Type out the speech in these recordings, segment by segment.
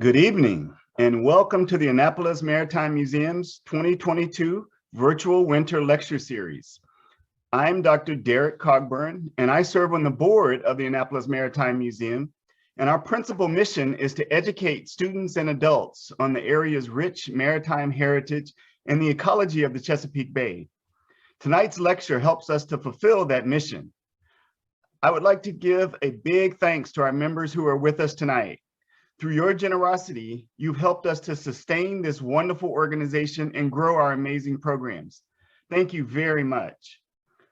Good evening and welcome to the Annapolis Maritime Museum's 2022 Virtual Winter Lecture Series. I'm Dr. Derek Cogburn and I serve on the board of the Annapolis Maritime Museum, and our principal mission is to educate students and adults on the area's rich maritime heritage and the ecology of the Chesapeake Bay. Tonight's lecture helps us to fulfill that mission. I would like to give a big thanks to our members who are with us tonight. Through your generosity, you've helped us to sustain this wonderful organization and grow our amazing programs. Thank you very much.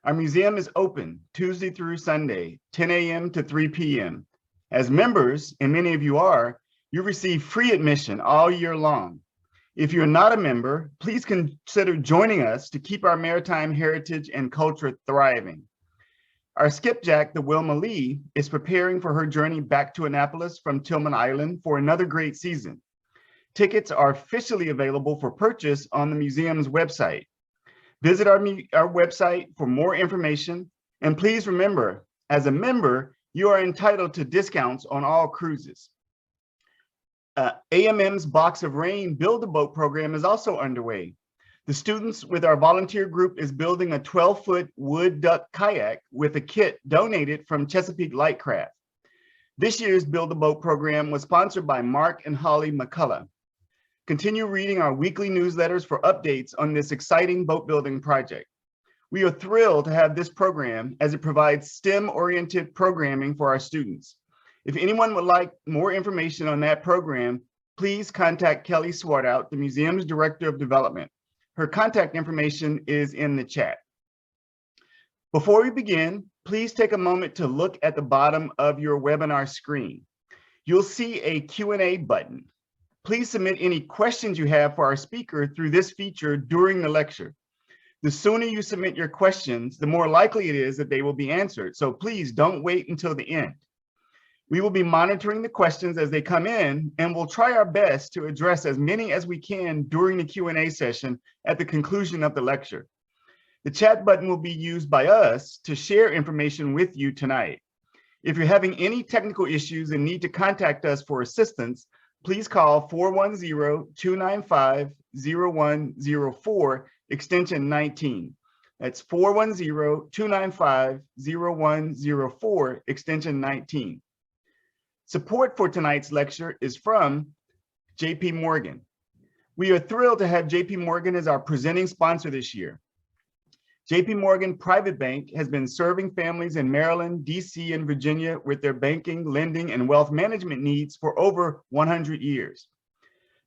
Our museum is open Tuesday through Sunday, 10 a.m. to 3 p.m. As members, and many of you are, you receive free admission all year long. If you're not a member, please consider joining us to keep our maritime heritage and culture thriving. Our skipjack, the Wilma Lee, is preparing for her journey back to Annapolis from Tillman Island for another great season. Tickets are officially available for purchase on the museum's website. Visit our website for more information, and please remember, as a member, you are entitled to discounts on all cruises. AMM's Box of Rain Build-A-Boat program is also underway. The students with our volunteer group is building a 12-foot wood duck kayak with a kit donated from Chesapeake Lightcraft. This year's Build-A-Boat program was sponsored by Mark and Holly McCullough. Continue reading our weekly newsletters for updates on this exciting boat building project. We are thrilled to have this program as it provides STEM-oriented programming for our students. If anyone would like more information on that program, please contact Kelly Swartout, the museum's Director of Development. Her contact information is in the chat. Before we begin, please take a moment to look at the bottom of your webinar screen. You'll see a Q&A button. Please submit any questions you have for our speaker through this feature during the lecture. The sooner you submit your questions, the more likely it is that they will be answered. So please don't wait until the end. We will be monitoring the questions as they come in, and we'll try our best to address as many as we can during the Q&A session at the conclusion of the lecture. The chat button will be used by us to share information with you tonight. If you're having any technical issues and need to contact us for assistance, please call 410-295-0104, extension 19. That's 410-295-0104, extension 19. Support for tonight's lecture is from JP Morgan. We are thrilled to have JP Morgan as our presenting sponsor this year. JP Morgan Private Bank has been serving families in Maryland, DC, and Virginia with their banking, lending, and wealth management needs for over 100 years.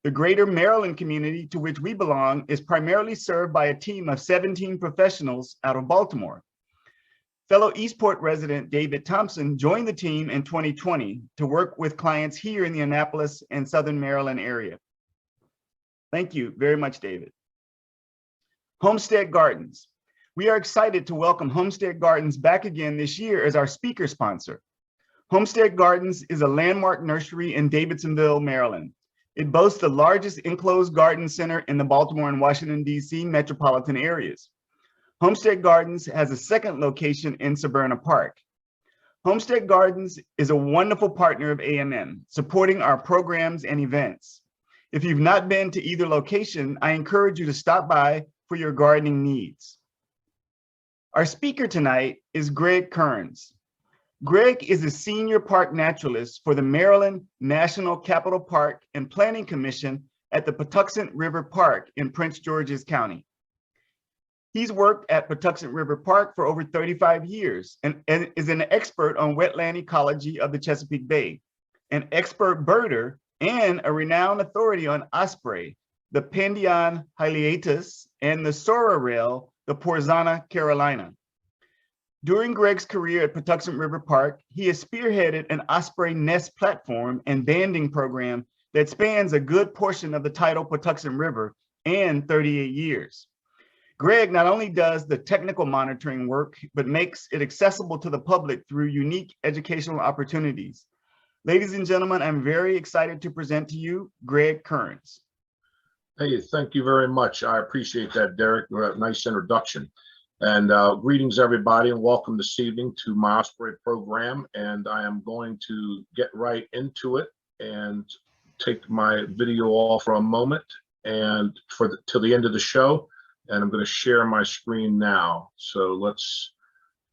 The greater Maryland community to which we belong is primarily served by a team of 17 professionals out of Baltimore. Fellow Eastport resident David Thompson joined the team in 2020 to work with clients here in the Annapolis and Southern Maryland area. Thank you very much, David. Homestead Gardens. We are excited to welcome Homestead Gardens back again this year as our speaker sponsor. Homestead Gardens is a landmark nursery in Davidsonville, Maryland. It boasts the largest enclosed garden center in the Baltimore and Washington, D.C. metropolitan areas. Homestead Gardens has a second location in Severna Park. Homestead Gardens is a wonderful partner of AMM, supporting our programs and events. If you've not been to either location, I encourage you to stop by for your gardening needs. Our speaker tonight is Greg Kearns. Greg is a senior park naturalist for the Maryland National Capital Park and Planning Commission at the Patuxent River Park in Prince George's County. He's worked at Patuxent River Park for over 35 years and is an expert on wetland ecology of the Chesapeake Bay, an expert birder, and a renowned authority on Osprey, the Pandion hyliatus, and the sororel, the Porzana carolina. During Greg's career at Patuxent River Park, he has spearheaded an Osprey nest platform and banding program that spans a good portion of the tidal Patuxent River and 38 years. Greg not only does the technical monitoring work, but makes it accessible to the public through unique educational opportunities. Ladies and gentlemen, I'm very excited to present to you Greg Kearns. Hey, thank you very much. I appreciate that, Derek. Nice introduction. And greetings, everybody, and welcome this evening to my Osprey program. And I am going to get right into it and take my video off for a moment and till the end of the show, and I'm going to share my screen now. So let's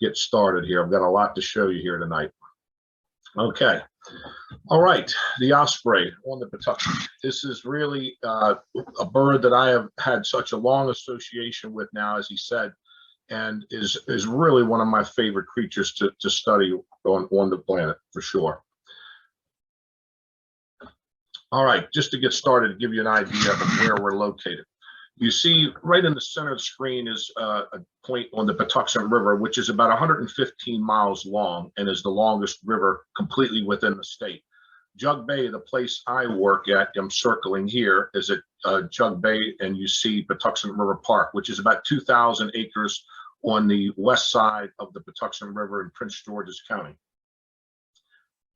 get started here. I've got a lot to show you here tonight. Okay. All right, the osprey on the Patuxent. This is really a bird that I have had such a long association with now, as he said, and is really one of my favorite creatures to study on the planet for sure. All right, just to get started, to give you an idea of where we're located. You see right in the center of the screen is a point on the Patuxent River, which is about 115 miles long and is the longest river completely within the state. Jug Bay, the place I work at, I'm circling here, is at Jug Bay, and you see Patuxent River Park, which is about 2,000 acres on the west side of the Patuxent River in Prince George's County.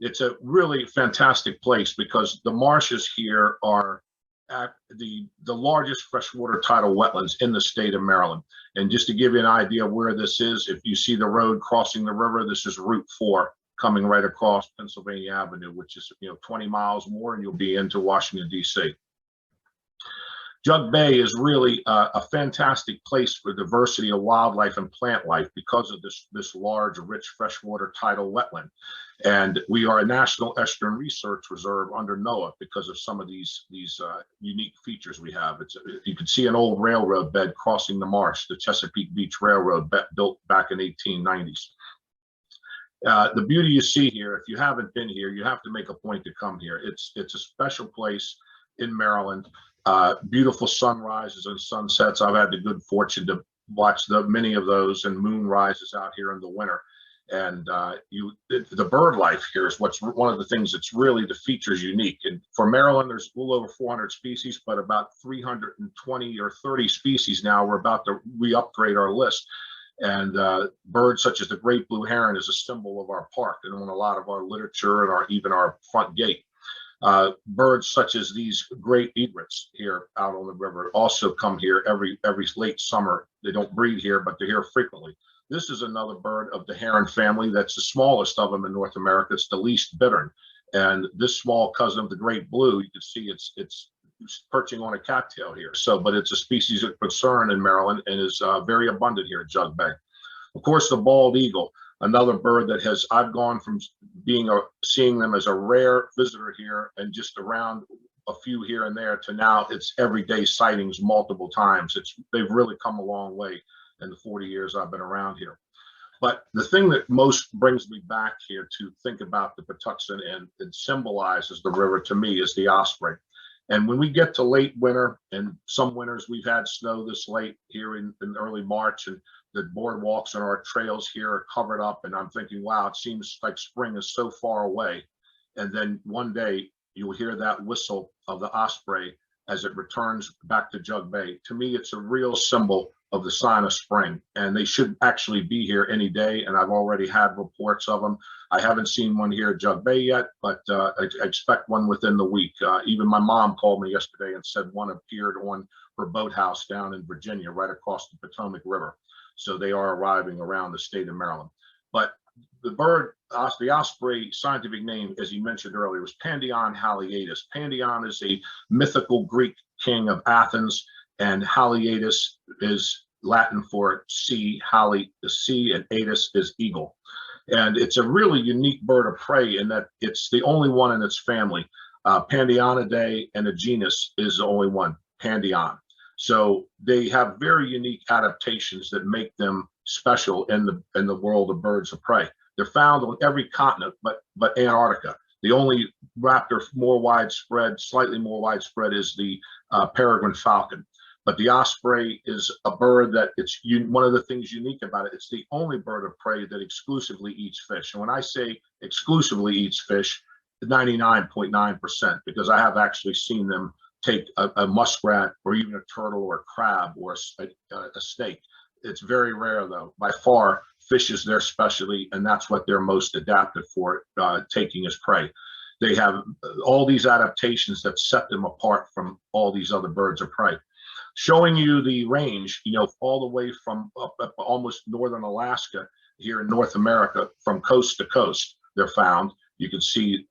It's a really fantastic place because the marshes here are at the largest freshwater tidal wetlands in the state of Maryland. And just to give you an idea of where this is, if you see the road crossing the river, this is Route 4 coming right across Pennsylvania Avenue, which is 20 miles more, and you'll be into Washington, D.C. Jug Bay is really a fantastic place for diversity of wildlife and plant life because of this large, rich freshwater tidal wetland. And we are a National Estuarine Research Reserve under NOAA because of some of these unique features we have. You can see an old railroad bed crossing the marsh, the Chesapeake Beach Railroad built back in 1890s. The beauty you see here, if you haven't been here, you have to make a point to come here. It's a special place in Maryland. Beautiful sunrises and sunsets. I've had the good fortune to watch many of those, and moon rises out here in the winter. And the bird life here is one of the things that's really the features unique. And for Maryland, there's a little over 400 species, but about 320 or 30 species now. We're about to re-upgrade our list. And birds such as the great blue heron is a symbol of our park and on a lot of our literature and even our front gate. Birds such as these great egrets here out on the river also come here every late summer. They don't breed here, but they're here frequently. This is another bird of the heron family that's the smallest of them in North America. It's the least bittern. And this small cousin of the great blue, you can see it's perching on a cattail here. But it's a species of concern in Maryland and is very abundant here at Jug Bay. Of course, the bald eagle, another bird that I've gone from seeing them as a rare visitor here and just around a few here and there to now it's everyday sightings multiple times. They've really come a long way in the 40 years I've been around here. But the thing that most brings me back here to think about the Patuxent and it symbolizes the river to me is the osprey. And when we get to late winter, and some winters we've had snow this late here in early March, and the boardwalks and our trails here are covered up, and I'm thinking, wow, it seems like spring is so far away. And then one day you'll hear that whistle of the osprey as it returns back to Jug Bay. To me, it's a real symbol of the sign of spring, and they should actually be here any day. And I've already had reports of them. I haven't seen one here at Jug Bay yet, but I expect one within the week. Even my mom called me yesterday and said one appeared on her boathouse down in Virginia, right across the Potomac River. So they are arriving around the state of Maryland. But the bird, the osprey, scientific name, as you mentioned earlier, was Pandion haliaetus. Pandion is a mythical Greek king of Athens, and haliaetus is Latin for sea, hali is sea, and aetus is eagle. And it's a really unique bird of prey in that it's the only one in its family. Pandionidae, and the genus is the only one, Pandion. So they have very unique adaptations that make them special in the world of birds of prey. They're found on every continent, but Antarctica. The only raptor more widespread, slightly more widespread, is the peregrine falcon. But the osprey is a bird that one of the things unique about it. It's the only bird of prey that exclusively eats fish. And when I say exclusively eats fish, 99.9%, because I have actually seen them take a muskrat or even a turtle or a crab or a snake. It's very rare though. By far, fish is their specialty, and that's what they're most adapted for, taking as prey. They have all these adaptations that set them apart from all these other birds of prey. Showing you the range, all the way from up almost northern Alaska here in North America, from coast to coast, they're found. You can see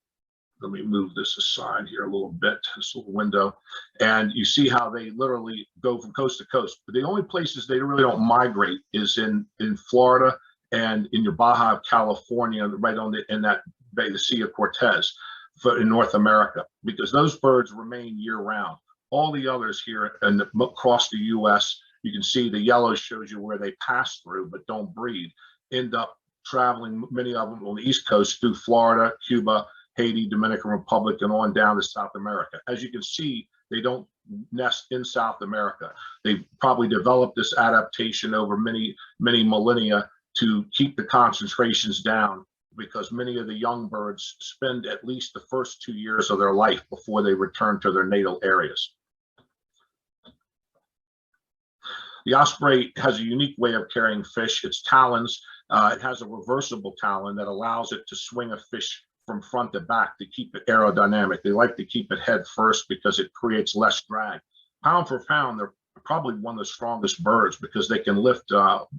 let me move this aside here a little bit, this little window, and you see how they literally go from coast to coast. But the only places they really don't migrate is in Florida and in your Baja California, right on in that Bay, the Sea of Cortez, in North America, because those birds remain year round. All the others here and across the U.S., you can see the yellow shows you where they pass through but don't breed, end up traveling, many of them on the East Coast through Florida, Cuba, Haiti, Dominican Republic, and on down to South America. As you can see, they don't nest in South America. They probably developed this adaptation over many millennia to keep the concentrations down, because many of the young birds spend at least the first 2 years of their life before they return to their natal areas. The osprey has a unique way of carrying fish. Its talons, it has a reversible talon that allows it to swing a fish from front to back to keep it aerodynamic. They like to keep it head first because it creates less drag. Pound for pound, they're probably one of the strongest birds because they can lift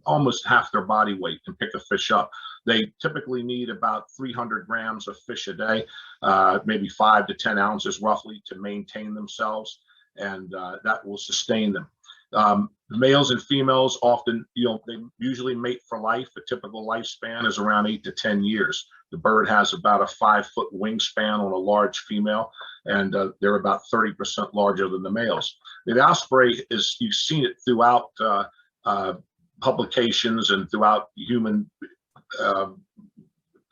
almost half their body weight and pick a fish up. They typically need about 300 grams of fish a day, maybe 5 to 10 ounces roughly to maintain themselves, and that will sustain them. The males and females often, they usually mate for life. A typical lifespan is around 8 to 10 years. The bird has about a 5-foot wingspan on a large female, and they're about 30% larger than the males. The osprey is, you've seen it throughout publications and throughout human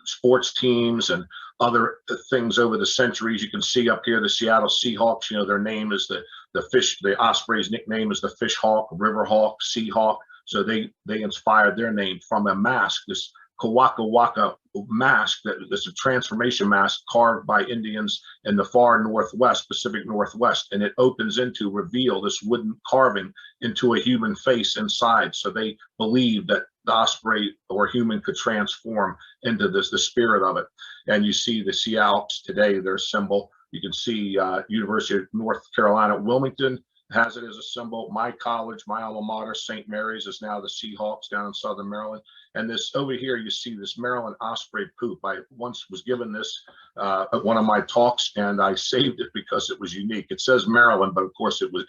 sports teams and other things over the centuries. You can see up here the Seattle Seahawks, their name is the fish, the osprey's nickname is the fish hawk, river hawk, sea hawk. So they inspired their name from a mask, this Kawaka Waka mask that's a transformation mask carved by Indians in the far Northwest, Pacific Northwest, and it opens into reveal this wooden carving into a human face inside. So they believe that the osprey or human could transform into the spirit of it. And you see the Seahawks today, their symbol. You can see University of North Carolina, Wilmington has it as a symbol. My college, my alma mater, St. Mary's, is now the Seahawks down in Southern Maryland. And this over here, you see this Maryland osprey poop. I once was given this at one of my talks, and I saved it because it was unique. It says Maryland, but of course it was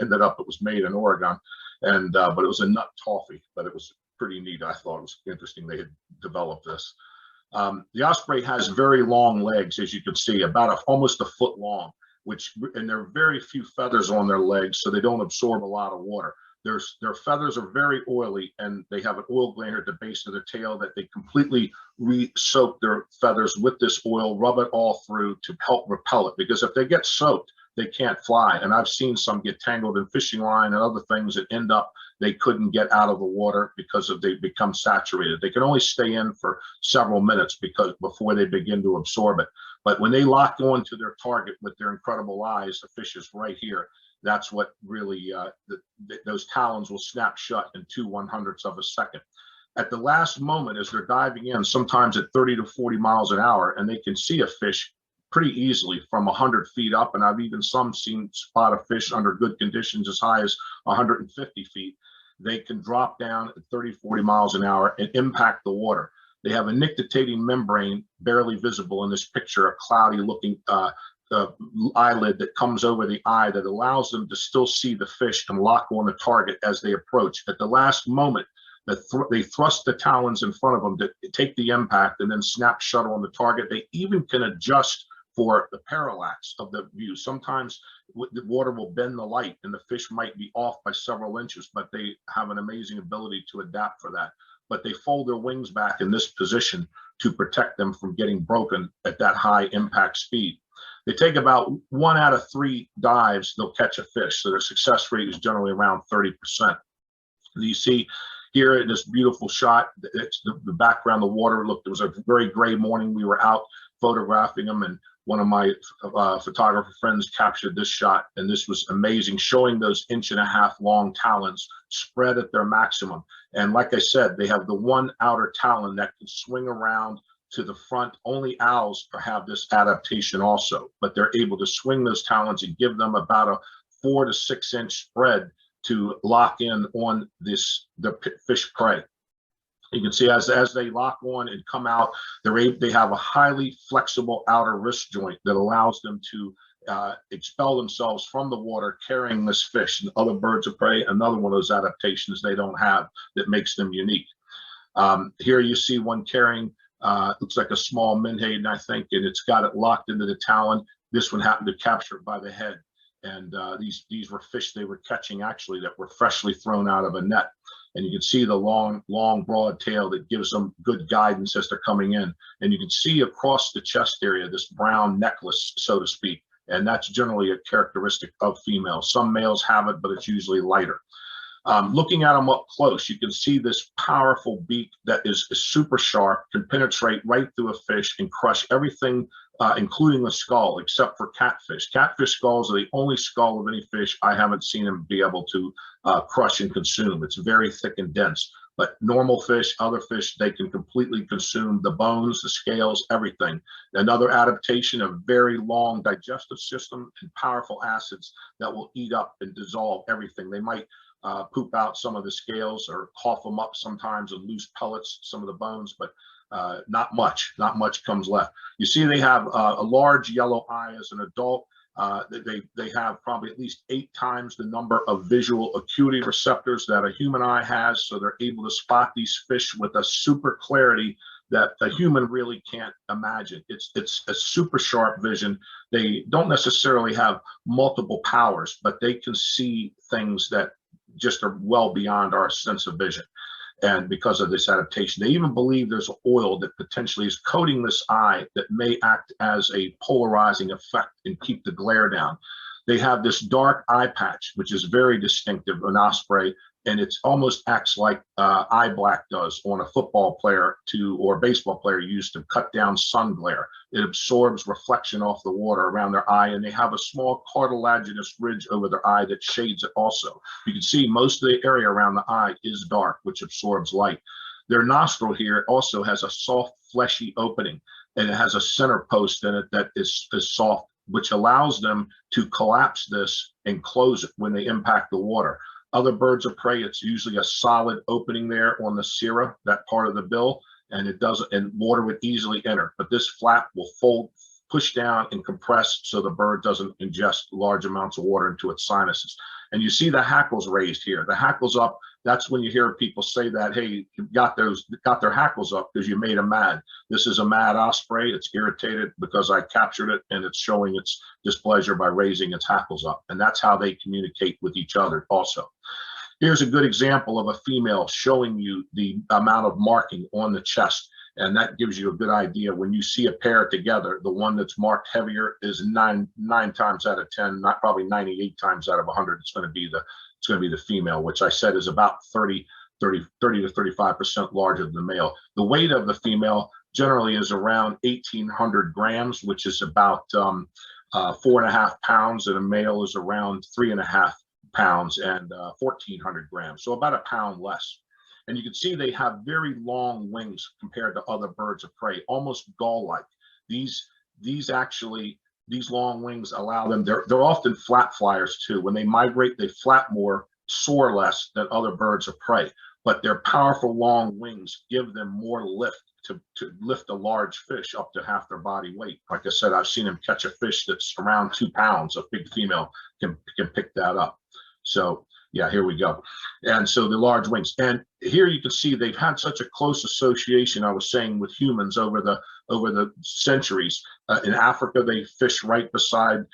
made in Oregon, and but it was a nut toffee. But it was pretty neat. I thought it was interesting they had developed this. The osprey has very long legs, as you can see, about almost a foot long, and there are very few feathers on their legs, so they don't absorb a lot of water. Their feathers are very oily, and they have an oil gland at the base of their tail that they completely re-soak their feathers with this oil, rub it all through to help repel it, because if they get soaked, they can't fly. And I've seen some get tangled in fishing line and other things that end up they couldn't get out of the water because they become saturated. They can only stay in for several minutes before they begin to absorb it. But when they lock onto their target with their incredible eyes, the fish is right here. That's what really, those talons will snap shut in 2/100ths of a second. At the last moment, as they're diving in, sometimes at 30 to 40 miles an hour, and they can see a fish pretty easily from 100 feet up. And I've even seen spot a fish under good conditions as high as 150 feet. They can drop down at 30, 40 miles an hour and impact the water. They have a nictitating membrane barely visible in this picture, a cloudy looking eyelid that comes over the eye that allows them to still see the fish and lock on the target as they approach. At the last moment, they thrust the talons in front of them to take the impact and then snap shut on the target. They even can adjust for the parallax of the view. Sometimes the water will bend the light and the fish might be off by several inches, but they have an amazing ability to adapt for that. But they fold their wings back in this position to protect them from getting broken at that high impact speed. They take about 1 out of 3 dives, they'll catch a fish. So their success rate is generally around 30%. You see here in this beautiful shot, it's the background, the water looked, it was a very gray morning. We were out photographing them, and one of my photographer friends captured this shot, and this was amazing, showing those 1.5-inch long talons spread at their maximum. And like I said, they have the one outer talon that can swing around to the front. Only owls have this adaptation also, but they're able to swing those talons and give them about a 4 to 6 inch spread to lock in on the fish prey. You can see as they lock on and come out, they have a highly flexible outer wrist joint that allows them to expel themselves from the water carrying this fish. And other birds of prey, another one of those adaptations they don't have that makes them unique. Here you see one carrying, looks like a small menhaden, I think, and it's got it locked into the talon. This one happened to capture it by the head. And these were fish they were catching actually that were freshly thrown out of a net. And you can see the long, broad tail that gives them good guidance as they're coming in. And you can see across the chest area, this brown necklace, so to speak. And that's generally a characteristic of females. Some males have it, but it's usually lighter. Looking at them up close, you can see this powerful beak that is super sharp, can penetrate right through a fish and crush everything, including the skull, except for catfish. Catfish skulls are the only skull of any fish I haven't seen them be able to crush and consume. It's very thick and dense. But normal fish, other fish, they can completely consume the bones, the scales, everything. Another adaptation of very long digestive system and powerful acids that will eat up and dissolve everything. They might poop out some of the scales or cough them up sometimes and lose pellets, some of the bones, but not much comes left. You see they have a large yellow eye as an adult. They have probably at least 8 times the number of visual acuity receptors that a human eye has, so they're able to spot these fish with a super clarity that a human really can't imagine. It's a super sharp vision. They don't necessarily have multiple powers, but they can see things that just are well beyond our sense of vision. And because of this adaptation, they even believe there's oil that potentially is coating this eye that may act as a polarizing effect and keep the glare down. They have this dark eye patch, which is very distinctive, an osprey, and it almost acts like eye black does on a football player or baseball player used to cut down sun glare. It absorbs reflection off the water around their eye, and they have a small cartilaginous ridge over their eye that shades it also. You can see most of the area around the eye is dark, which absorbs light. Their nostril here also has a soft, fleshy opening, and it has a center post in it that is soft, which allows them to collapse this and close it when they impact the water. Other birds of prey, it's usually a solid opening there on the cirrha, that part of the bill, and it doesn't, and water would easily enter. But this flap will fold, push down, and compress so the bird doesn't ingest large amounts of water into its sinuses. And you see the hackles raised here. The hackles up, that's when you hear people say that, hey, you got their hackles up because you made them mad. This is a mad osprey. It's irritated because I captured it, and it's showing its displeasure by raising its hackles up. And that's how they communicate with each other also. Here's a good example of a female showing you the amount of marking on the chest. And that gives you a good idea. When you see a pair together, the one that's marked heavier is nine times out of 10, not probably 98 times out of 100. It's going to be the female, which I said is about 30 to 35% larger than the male. The weight of the female generally is around 1,800 grams, which is about 4.5 pounds, and a male is around 3.5 pounds and 1,400 grams, so about a pound less. And you can see they have very long wings compared to other birds of prey, almost gull-like. These long wings allow them, they're often flat flyers too. When they migrate, they flap more, soar less than other birds of prey, but their powerful long wings give them more lift to lift a large fish up to half their body weight. Like I said, I've seen them catch a fish that's around 2 pounds. A big female can pick that up. So yeah, here we go. And so the large wings. And here you can see they've had such a close association, I was saying, with humans over the centuries. In Africa, they fish right beside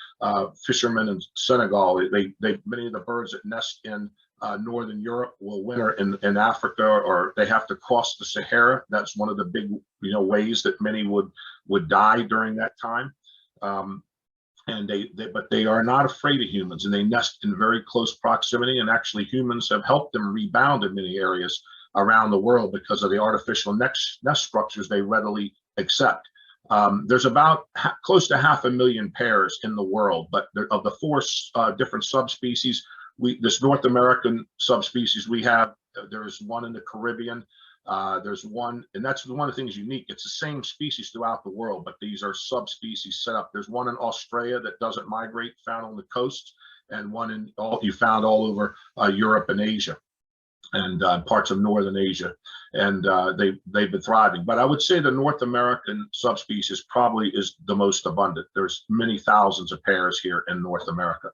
fishermen in Senegal. Many of the birds that nest in Northern Europe will winter in Africa, or they have to cross the Sahara. That's one of the big ways that many would die during that time. But they are not afraid of humans, and they nest in very close proximity. And actually, humans have helped them rebound in many areas around the world because of the artificial nest structures they readily accept. There's about close to 500,000 pairs in the world, but of the 4 different subspecies, this North American subspecies we have, there's one in the Caribbean. There's one, and that's one of the things unique. It's the same species throughout the world, but these are subspecies set up. There's one in Australia that doesn't migrate, found on the coast, and one you found all over Europe and Asia. and parts of northern Asia, and they've been thriving. But I would say the North American subspecies probably is the most abundant. There's many thousands of pairs here in North America,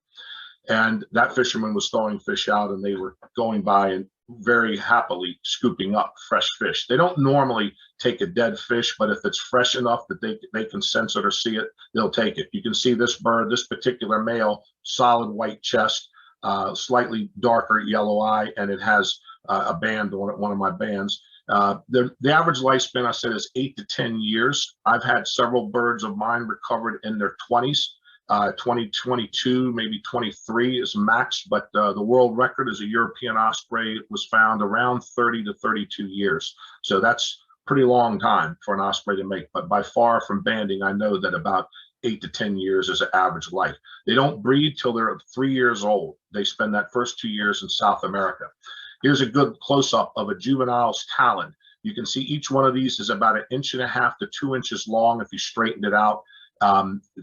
and that fisherman was throwing fish out, and they were going by and very happily scooping up fresh fish. They don't normally take a dead fish, but if it's fresh enough that they can sense it or see it, they'll take it. You can see this bird, this particular male, solid white chest, slightly darker yellow eye, and it has a band on it, one of my bands. The average lifespan, I said, is 8 to 10 years. I've had several birds of mine recovered in their 20s. 2022, maybe 23 is max, but the world record as a European osprey was found around 30 to 32 years. So that's pretty long time for an osprey to make, but by far from banding, I know that about 8 to 10 years is an average life. They don't breed till they're 3 years old. They spend that first 2 years in South America. Here's a good close-up of a juvenile's talon. You can see each one of these is about 1.5 inches to 2 inches long if you straightened it out,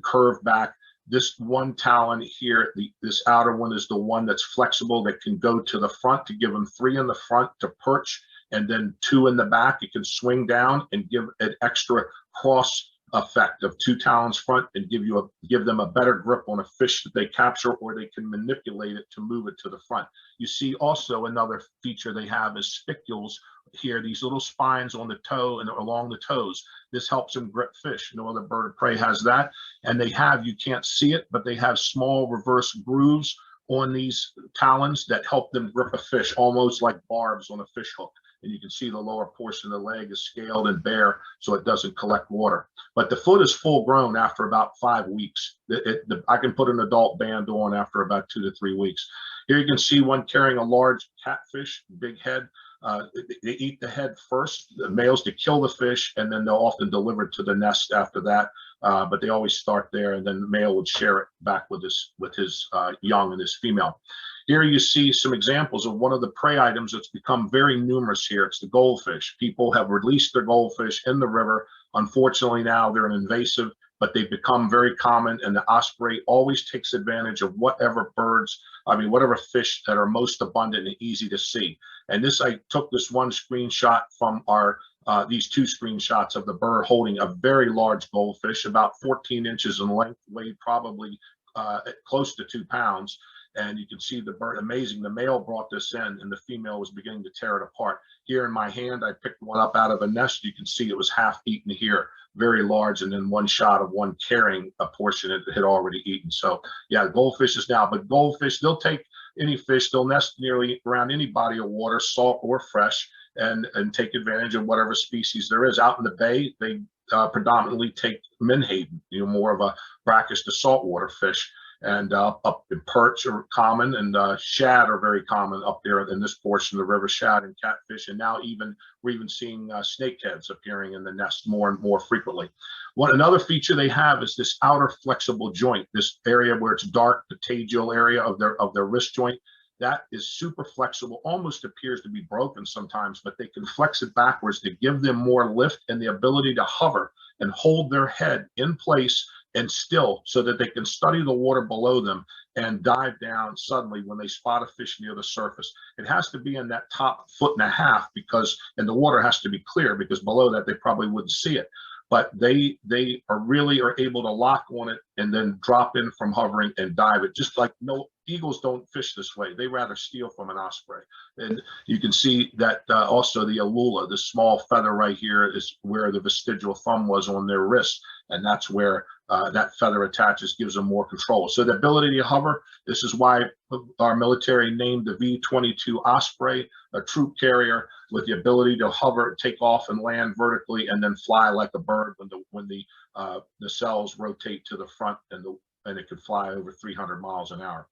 curved back. This one talon here, this outer one is the one that's flexible, that can go to the front to give them 3 in the front to perch, and then 2 in the back. It can swing down and give an extra cross effect of 2 talons front and give them a better grip on a fish that they capture, or they can manipulate it to move it to the front. You see also another feature they have is spicules here, these little spines on the toe and along the toes. This helps them grip fish. No other bird of prey has that. And they have, you can't see it, but they have small reverse grooves on these talons that help them grip a fish, almost like barbs on a fish hook. And you can see the lower portion of the leg is scaled and bare, so it doesn't collect water. But the foot is full grown after about 5 weeks. I can put an adult band on after about 2 to 3 weeks. Here you can see one carrying a large catfish, big head. They eat the head first, the males, to kill the fish, and then they'll often deliver it to the nest after that. But they always start there, and then the male would share it back with his young and his female. Here you see some examples of one of the prey items that's become very numerous here. It's the goldfish. People have released their goldfish in the river. Unfortunately, now they're an invasive, but they've become very common, and the osprey always takes advantage of whatever fish that are most abundant and easy to see. And I took this one screenshot from these 2 screenshots of the bird holding a very large goldfish, about 14 inches in length, weighed probably close to 2 pounds. And you can see the bird, amazing. The male brought this in, and the female was beginning to tear it apart. Here in my hand, I picked one up out of a nest. You can see it was half eaten here, very large, and then one shot of one carrying a portion it had already eaten. So yeah, goldfish is now, but goldfish, they'll take any fish, they'll nest nearly around any body of water, salt or fresh, and take advantage of whatever species there is. Out in the bay, they predominantly take menhaden, more of a brackish to saltwater fish. And up in perch are common, and shad are very common up there in this portion of the river, shad and catfish. And now we're even seeing snakeheads appearing in the nest more and more frequently. Another feature they have is this outer flexible joint, this area where it's dark, the patagial area of their wrist joint. That is super flexible, almost appears to be broken sometimes, but they can flex it backwards to give them more lift and the ability to hover and hold their head in place and still, so that they can study the water below them and dive down suddenly when they spot a fish near the surface. It has to be in that top 1.5 foot, and the water has to be clear, because below that they probably wouldn't see it. But they are able to lock on it and then drop in from hovering and dive it, just like eagles don't fish this way. They rather steal from an osprey. And you can see that also the alula, the small feather right here, is where the vestigial thumb was on their wrist. And that's where that feather attaches, gives them more control. So the ability to hover, this is why our military named the V-22 Osprey a troop carrier with the ability to hover, take off and land vertically, and then fly like a bird when the cells rotate to the front, and it can fly over 300 miles an hour.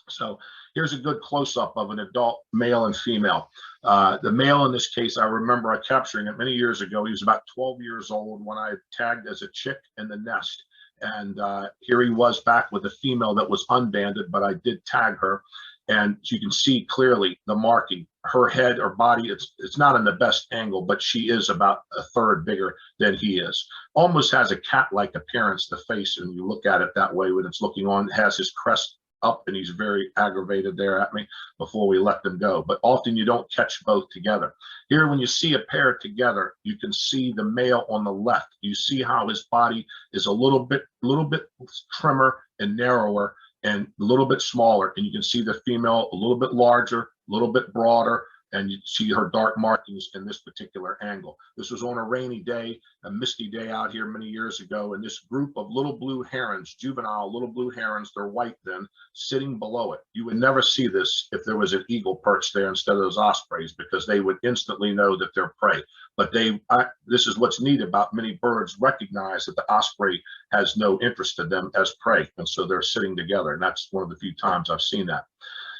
So here's a good close-up of an adult male and female. The male in this case, I remember capturing it many years ago. He was about 12 years old when I tagged as a chick in the nest. And here he was back with a female that was unbanded, but I did tag her. And you can see clearly the marking. Her head or body, it's not in the best angle, but she is about 1/3 bigger than he is. Almost has a cat-like appearance, the face, and you look at it that way when it's looking on. It has his crest up, and he's very aggravated there at me before we let them go. But often you don't catch both together. Here, when you see a pair together, you can see the male on the left. You see how his body is a little bit trimmer and narrower and a little bit smaller. And you can see the female a little bit larger, a little bit broader, and you see her dark markings in this particular angle. This was on a rainy day, a misty day out here many years ago, and this group of little blue herons, juvenile little blue herons, they're white then, sitting below it. You would never see this if there was an eagle perched there instead of those ospreys, because they would instantly know that they're prey. But this is what's neat about many birds recognize that the osprey has no interest in them as prey, and so they're sitting together, and that's one of the few times I've seen that.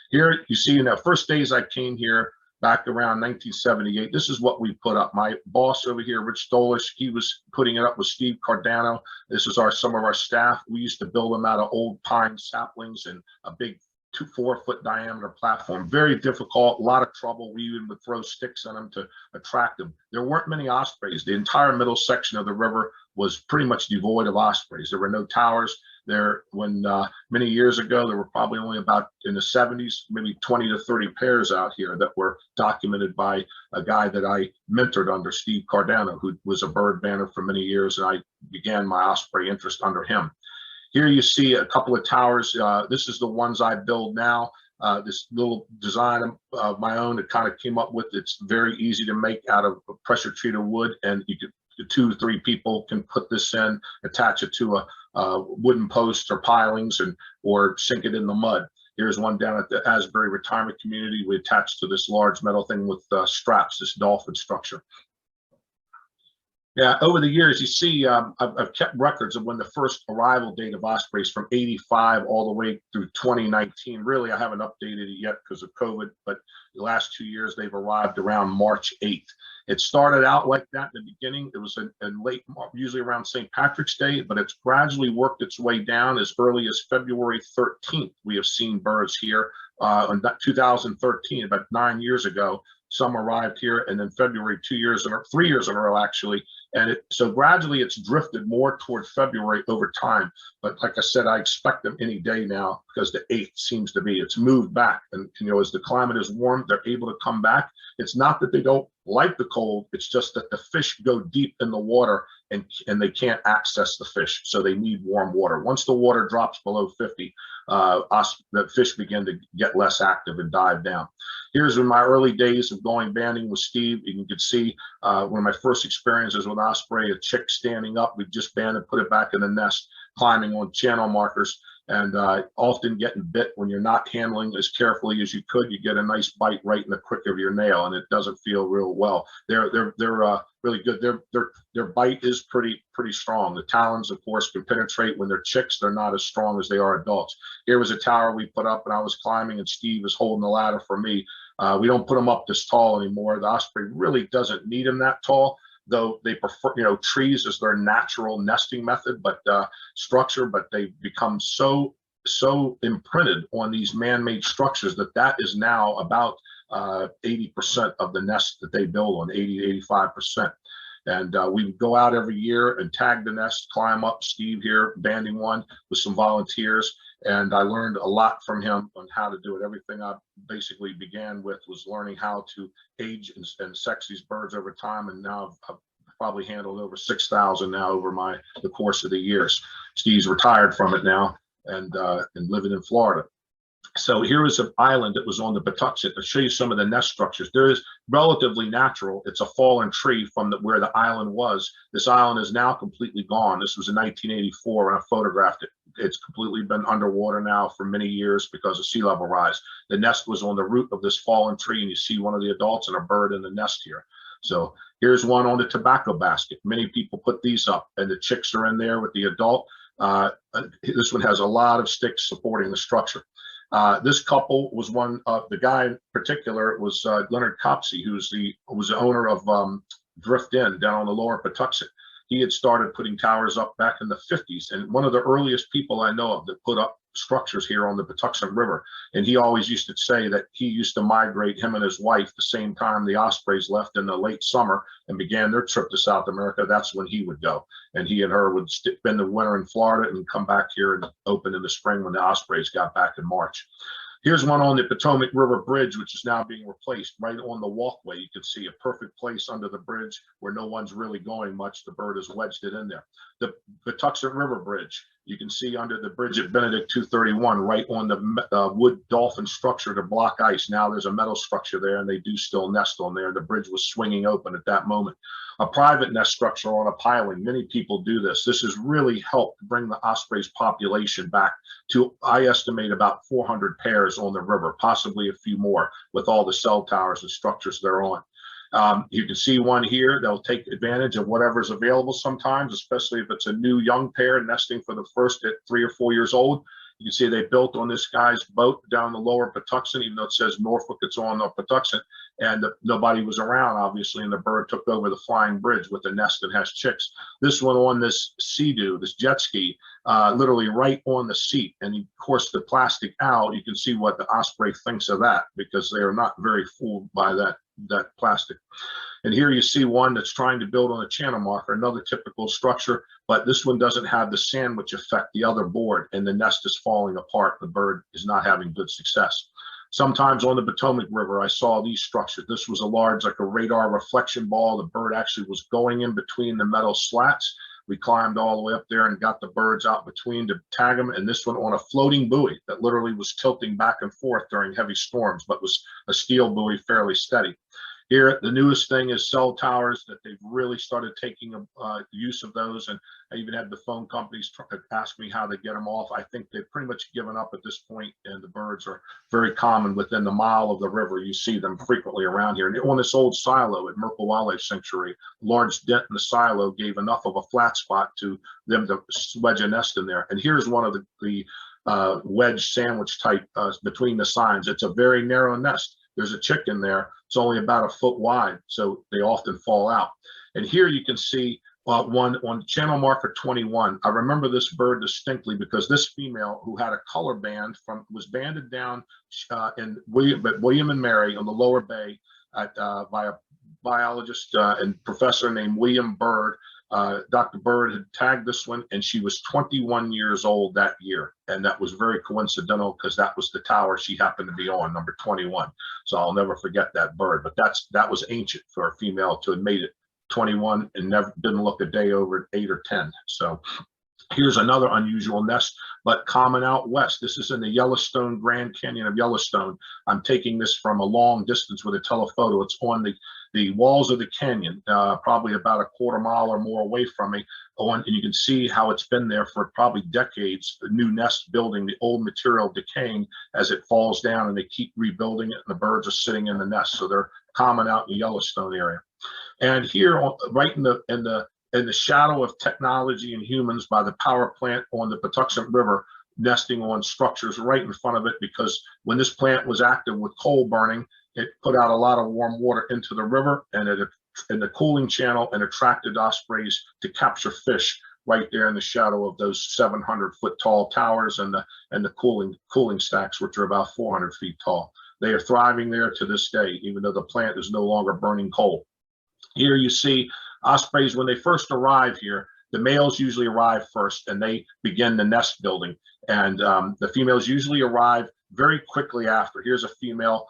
Here you see in the first days I came here, back around 1978, this is what we put up. My boss over here, Rich Stolish, he was putting it up with Steve Cardano. This is some of our staff. We used to build them out of old pine saplings and a big 4-foot diameter platform. Very difficult, a lot of trouble. We even would throw sticks on them to attract them. There weren't many ospreys. The entire middle section of the river was pretty much devoid of ospreys. There were no towers there. When many years ago, there were probably only about, in the 70s, maybe 20 to 30 pairs out here that were documented by a guy that I mentored under, Steve Cardano, who was a bird banner for many years, and I began my osprey interest under him. Here you see a couple of towers. This is the ones I build now. This little design of my own that kind of came up with. It's very easy to make out of pressure treated wood, and you could 2 to 3 people can put this in, attach it to a wooden post or pilings, or sink it in the mud. Here's one down at the Asbury Retirement Community. We attached to this large metal thing with straps, this dolphin structure. Yeah, over the years, you see, I've kept records of when the first arrival date of ospreys from 85 all the way through 2019. Really, I haven't updated it yet because of COVID, but the last 2 years, they've arrived around March 8th. It started out like that in the beginning. It was in late, usually around St. Patrick's Day, but it's gradually worked its way down. As early as February 13th, we have seen birds here. In 2013, about 9 years ago, some arrived here, and then February 3 years in a row, actually. And so gradually it's drifted more toward February over time. But like I said, I expect them any day now, because the 8th seems to be, it's moved back. And, as the climate is warm, they're able to come back. It's not that they don't like the cold, it's just that the fish go deep in the water and they can't access the fish. So they need warm water. Once the water drops below 50, the fish begin to get less active and dive down. Here's in my early days of going banding with Steve. You can see one of my first experiences with osprey, a chick standing up. We just banded, put it back in the nest, climbing on channel markers, and often getting bit when you're not handling as carefully as you could. You get a nice bite right in the crick of your nail, and it doesn't feel real well. They're really good. Their bite is pretty strong. The talons, of course, can penetrate. When they're chicks, they're not as strong as they are adults. Here was a tower we put up, and I was climbing, and Steve was holding the ladder for me. We don't put them up this tall anymore. The osprey really doesn't need them that tall, though they prefer, trees as their natural nesting method, but structure. But they've become so imprinted on these man-made structures that is now about 80% of the nest that they build on, 80 to 85%. And we would go out every year and tag the nest, climb up. Steve here banding one with some volunteers, and I learned a lot from him on how to do it. Everything I basically began with was learning how to age and sex these birds over time, and now I've probably handled over 6,000 now over the course of the years. Steve's retired from it now and living in Florida. So here is an island that was on the Patuxent. To show you some of the nest structures. There is relatively natural. It's a fallen tree from where the island was. This island is now completely gone. This was in 1984 when I photographed it. It's completely been underwater now for many years because of sea level rise. The nest was on the root of this fallen tree, and you see one of the adults and a bird in the nest here. So here's one on the tobacco basket. Many people put these up, and the chicks are in there with the adult. This one has a lot of sticks supporting the structure. This couple was one of the guy in particular was Leonard Copsey, who was the owner of Drift Inn down on the lower Patuxent. He had started putting towers up back in the 50s, and one of the earliest people I know of that put up structures here on the Patuxent River. And he always used to say that he used to migrate, him and his wife, the same time the Ospreys left in the late summer and began their trip to South America. That's when he would go. And he and her would spend the winter in Florida and come back here and open in the spring when the Ospreys got back in March. Here's one on the Potomac River Bridge, which is now being replaced right on the walkway. You can see a perfect place under the bridge where no one's really going much. The bird has wedged it in there. The Patuxent River Bridge, you can see under the bridge at Benedict 231, right on the wood dolphin structure to block ice. Now there's a metal structure there, and they do still nest on there. The bridge was swinging open at that moment. A private nest structure on a piling. Many people do this. This has really helped bring the Ospreys population back to, I estimate, about 400 pairs on the river, possibly a few more with all the cell towers and structures they're on. You can see one here. They'll take advantage of whatever's available sometimes, especially if it's a new young pair nesting for the first at 3 or 4 years old. You can see they built on this guy's boat down the lower Patuxent, even though it says Norfolk, it's on the Patuxent, and nobody was around, obviously, and the bird took over the flying bridge with a nest that has chicks. This one on this Sea-Doo, this jet ski, literally right on the seat. And of course, the plastic owl, you can see what the Osprey thinks of that, because they are not very fooled by that plastic. And here you see one that's trying to build on a channel marker, another typical structure, but this one doesn't have the sandwich effect, the other board, and the nest is falling apart. The bird is not having good success. Sometimes on the Potomac River, I saw these structures. This was a large, like a radar reflection ball. The bird actually was going in between the metal slats. We climbed all the way up there and got the birds out between to tag them. And this one on a floating buoy that literally was tilting back and forth during heavy storms, but was a steel buoy, fairly steady. Here, the newest thing is cell towers, that they've really started taking use of those. And I even had the phone companies ask me how they get them off. I think they've pretty much given up at this point, and the birds are very common within the mile of the river. You see them frequently around here. And on this old silo at Merkle Wildlife Sanctuary, large dent in the silo gave enough of a flat spot to them to wedge a nest in there. And here's one of the wedge sandwich type between the signs. It's a very narrow nest. There's a chick in there. It's only about 1 foot wide, so they often fall out. And here you can see one on channel marker 21. I remember this bird distinctly because this female, who had a color band was banded down in William and Mary on the lower bay by a biologist and professor named William Bird. Dr. Bird had tagged this one, and she was 21 years old that year. And that was very coincidental because that was the tower she happened to be on, number 21. So I'll never forget that bird. But that was ancient for a female to have made it 21 and never didn't look a day over 8 or 10. So here's another unusual nest, but common out west. This is in the Yellowstone, Grand Canyon of Yellowstone. I'm taking this from a long distance with a telephoto. It's on the walls of the canyon, probably about 1/4 mile or more away from me. And you can see how it's been there for probably decades. The new nest building, the old material decaying as it falls down, and they keep rebuilding it, and the birds are sitting in the nest. So they're common out in the Yellowstone area. And here, right in the shadow of technology and humans, by the power plant on the Patuxent River, nesting on structures right in front of it, because when this plant was active with coal burning, it put out a lot of warm water into the river and in the cooling channel, and attracted ospreys to capture fish right there in the shadow of those 700-foot tall towers and the cooling stacks, which are about 400 feet tall. They are thriving there to this day, even though the plant is no longer burning coal. Here you see ospreys, when they first arrive here, the males usually arrive first and they begin the nest building. And the females usually arrive very quickly after. Here's a female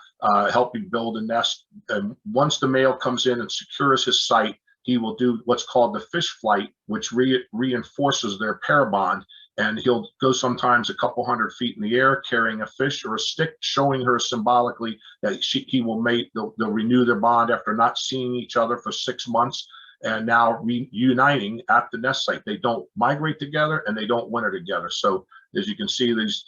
helping build a nest. And once the male comes in and secures his site, he will do what's called the fish flight, which reinforces their pair bond. And he'll go sometimes a couple hundred feet in the air carrying a fish or a stick, showing her symbolically that he will mate. They'll renew their bond after not seeing each other for 6 months, and now reuniting at the nest site. They don't migrate together and they don't winter together. So as you can see, these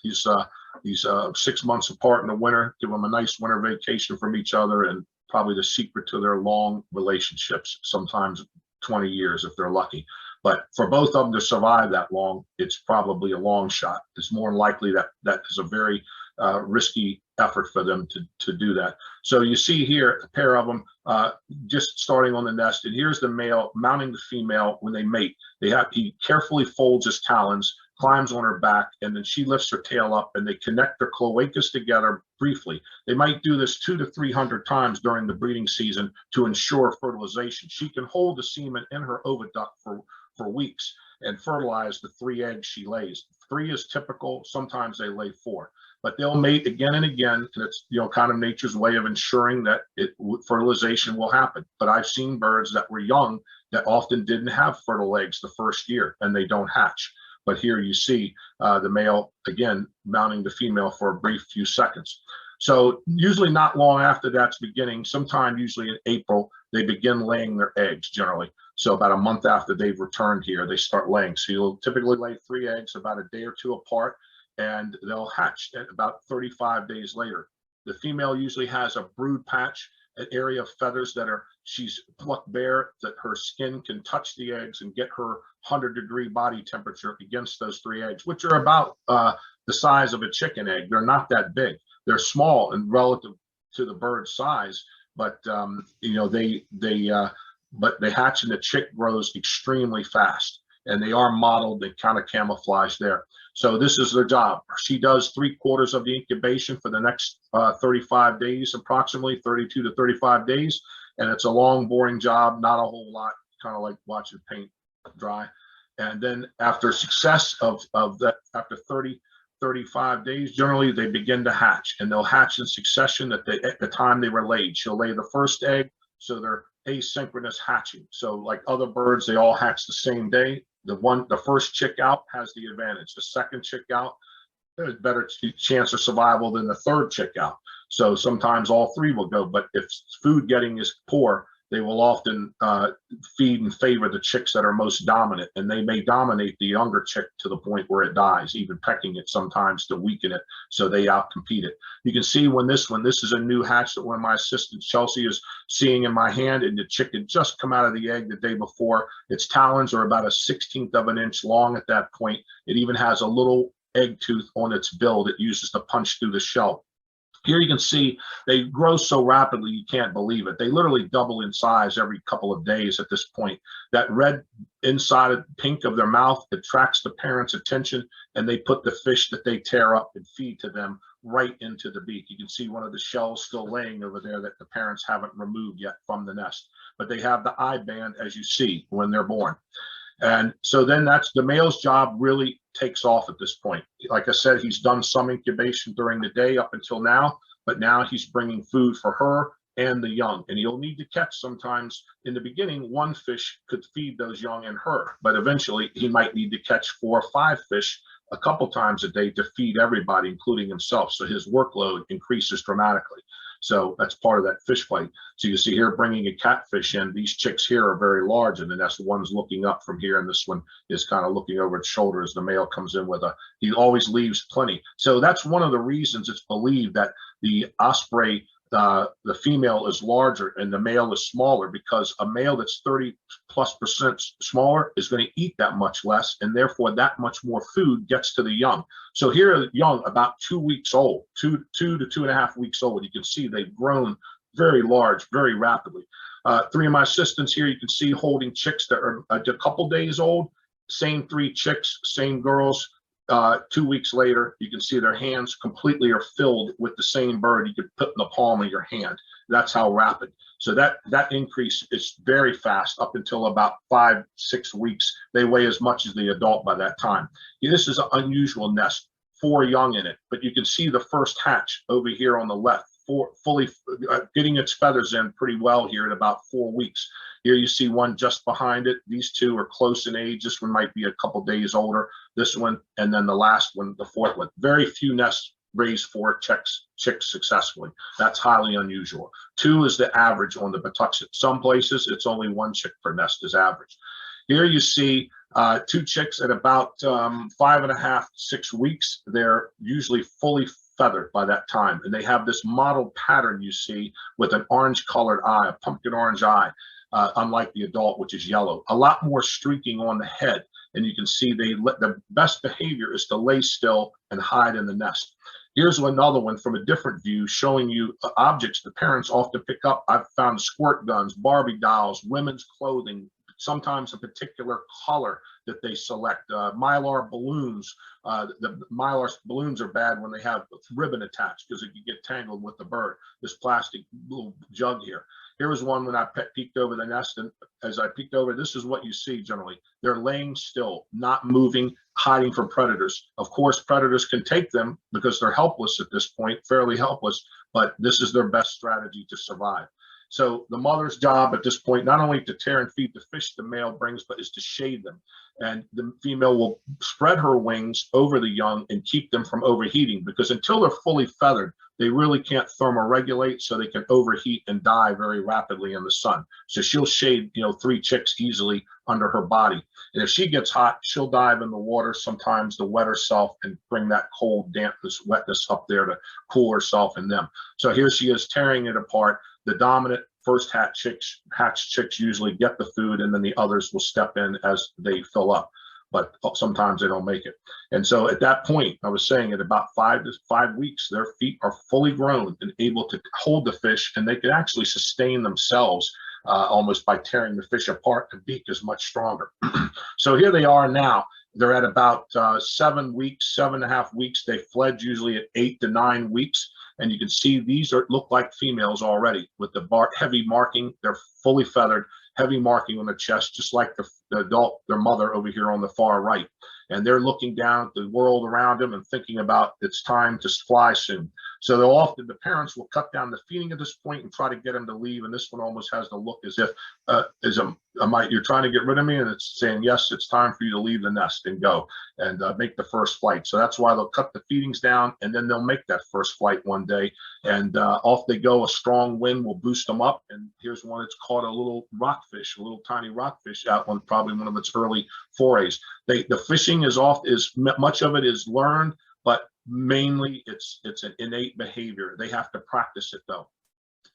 6 months apart in the winter give them a nice winter vacation from each other, and probably the secret to their long relationships, sometimes 20 years if they're lucky. But for both of them to survive that long, it's probably a long shot. It's more likely that is a very risky effort for them to do that. So you see here a pair of them just starting on the nest, and here's the male mounting the female when they mate. He carefully folds his talons, climbs on her back, and then she lifts her tail up, and they connect their cloacas together briefly. They might do this 200 to 300 times during the breeding season to ensure fertilization. She can hold the semen in her oviduct for weeks and fertilize the 3 eggs she lays. 3 is typical. Sometimes they lay 4, but they'll mate again and again. And it's, kind of nature's way of ensuring that fertilization will happen. But I've seen birds that were young that often didn't have fertile eggs the first year, and they don't hatch. But here you see the male, again, mounting the female for a brief few seconds. So usually not long after that's beginning, sometime usually in April, they begin laying their eggs generally. So about a month after they've returned here, they start laying. So you'll typically lay 3 eggs about a day or 2 apart, and they'll hatch at about 35 days later. The female usually has a brood patch, an area of feathers that she's plucked bare, that her skin can touch the eggs and get her 100-degree body temperature against those 3 eggs, which are about the size of a chicken egg. They're not that big. They're small and relative to the bird's size, but they hatch and the chick grows extremely fast, and they are modeled. They kind of camouflage there. So this is their job. She does 3/4 of the incubation for the next 35 days, approximately 32 to 35 days. And it's a long, boring job, not a whole lot, kind of like watching paint dry. And then after success of that, after 30, 35 days, generally they begin to hatch, and they'll hatch in succession at the time they were laid. She'll lay the first egg, so they're asynchronous hatching. So like other birds, they all hatch the same day. The first chick out has the advantage. The second chick out, there's better chance of survival than the third chick out. So sometimes all 3 will go, but if food getting is poor, they will often feed and favor the chicks that are most dominant, and they may dominate the younger chick to the point where it dies, even pecking it sometimes to weaken it, so they outcompete it. You can see this is a new hatch that one of my assistants, Chelsea, is seeing in my hand, and the chick had just come out of the egg the day before. Its talons are about a 1/16 of an inch long at that point. It even has a little egg tooth on its bill that uses to punch through the shell. Here you can see they grow so rapidly you can't believe it. They literally double in size every couple of days at this point. That red inside of pink of their mouth attracts the parents' attention, and they put the fish that they tear up and feed to them right into the beak. You can see one of the shells still laying over there that the parents haven't removed yet from the nest. But they have the eye band, as you see, when they're born. And so then that's the male's job really takes off at this point. Like I said, he's done some incubation during the day up until now, but now he's bringing food for her and the young. And he'll need to catch sometimes. In the beginning, 1 fish could feed those young and her, but eventually he might need to catch 4 or 5 fish a couple times a day to feed everybody, including himself. So his workload increases dramatically. So that's part of that fish fight. So you see here bringing a catfish in. These chicks here are very large, and then that's the one's looking up from here, and this one is kind of looking over its shoulder as the male comes in with he always leaves plenty. So that's one of the reasons it's believed that the osprey, the female is larger and the male is smaller, because a male that's 30+% smaller is going to eat that much less, and therefore that much more food gets to the young. So here are young about 2 weeks old, 2 to 2.5 weeks old. You can see they've grown very large, very rapidly. 3 of my assistants here, you can see holding chicks that are a couple days old. Same 3 chicks, same girls. 2 weeks later, you can see their hands completely are filled with the same bird you could put in the palm of your hand. That's how rapid. So that increase is very fast up until about 5, 6 weeks. They weigh as much as the adult by that time. This is an unusual nest, 4 young in it, but you can see the first hatch over here on the left, fully getting its feathers in pretty well here in about 4 weeks. Here you see one just behind it. These 2 are close in age. This one might be a couple days older. This one, and then the last one, the 4th one. Very few nests raise 4 chicks successfully. That's highly unusual. 2 is the average on the Patuxent. Some places it's only 1 chick per nest is average. Here you see 2 chicks at about 5.5, 6 weeks. They're usually fully feathered by that time, and they have this mottled pattern you see with an orange colored eye, a pumpkin orange eye. Unlike the adult, which is yellow. A lot more streaking on the head, and you can see the best behavior is to lay still and hide in the nest. Here's another one from a different view, showing you objects the parents often pick up. I've found squirt guns, Barbie dolls, women's clothing, sometimes a particular color that they select. Mylar balloons, the Mylar balloons are bad when they have ribbon attached because it can get tangled with the bird. This plastic little jug here. Here was one when I peeked over the nest, and as I peeked over, this is what you see generally. They're laying still, not moving, hiding from predators. Of course, predators can take them because they're helpless at this point, fairly helpless, but this is their best strategy to survive. So the mother's job at this point, not only to tear and feed the fish the male brings, but is to shade them. And the female will spread her wings over the young and keep them from overheating, because until they're fully feathered, they really can't thermoregulate, so they can overheat and die very rapidly in the sun. So she'll shade, 3 chicks easily under her body. And if she gets hot, she'll dive in the water sometimes to wet herself and bring that cold dampness, wetness up there to cool herself in them. So here she is tearing it apart. The dominant first hatch chicks usually get the food, and then the others will step in as they fill up. But sometimes they don't make it. And so at that point, I was saying at about 5 weeks, their feet are fully grown and able to hold the fish, and they can actually sustain themselves almost by tearing the fish apart. The beak is much stronger. So here they are now. They're at about 7 weeks, 7.5 weeks. They fled usually at 8 to 9 weeks. And you can see these look like females already with the heavy marking. They're fully feathered, heavy marking on the chest, just like the adult, their mother over here on the far right. And they're looking down at the world around them and thinking about it's time to fly soon. So they'll often, the parents will cut down the feeding at this point and try to get them to leave. And this one almost has the look as if, you're trying to get rid of me, and it's saying, yes, it's time for you to leave the nest and go and make the first flight. So that's why they'll cut the feedings down, and then they'll make that first flight one day, and off they go. A strong wind will boost them up. And here's one that's caught a little rockfish, a little tiny rockfish out on probably one of its early forays. The fishing is much of it is learned, but mainly it's an innate behavior. They have to practice it though.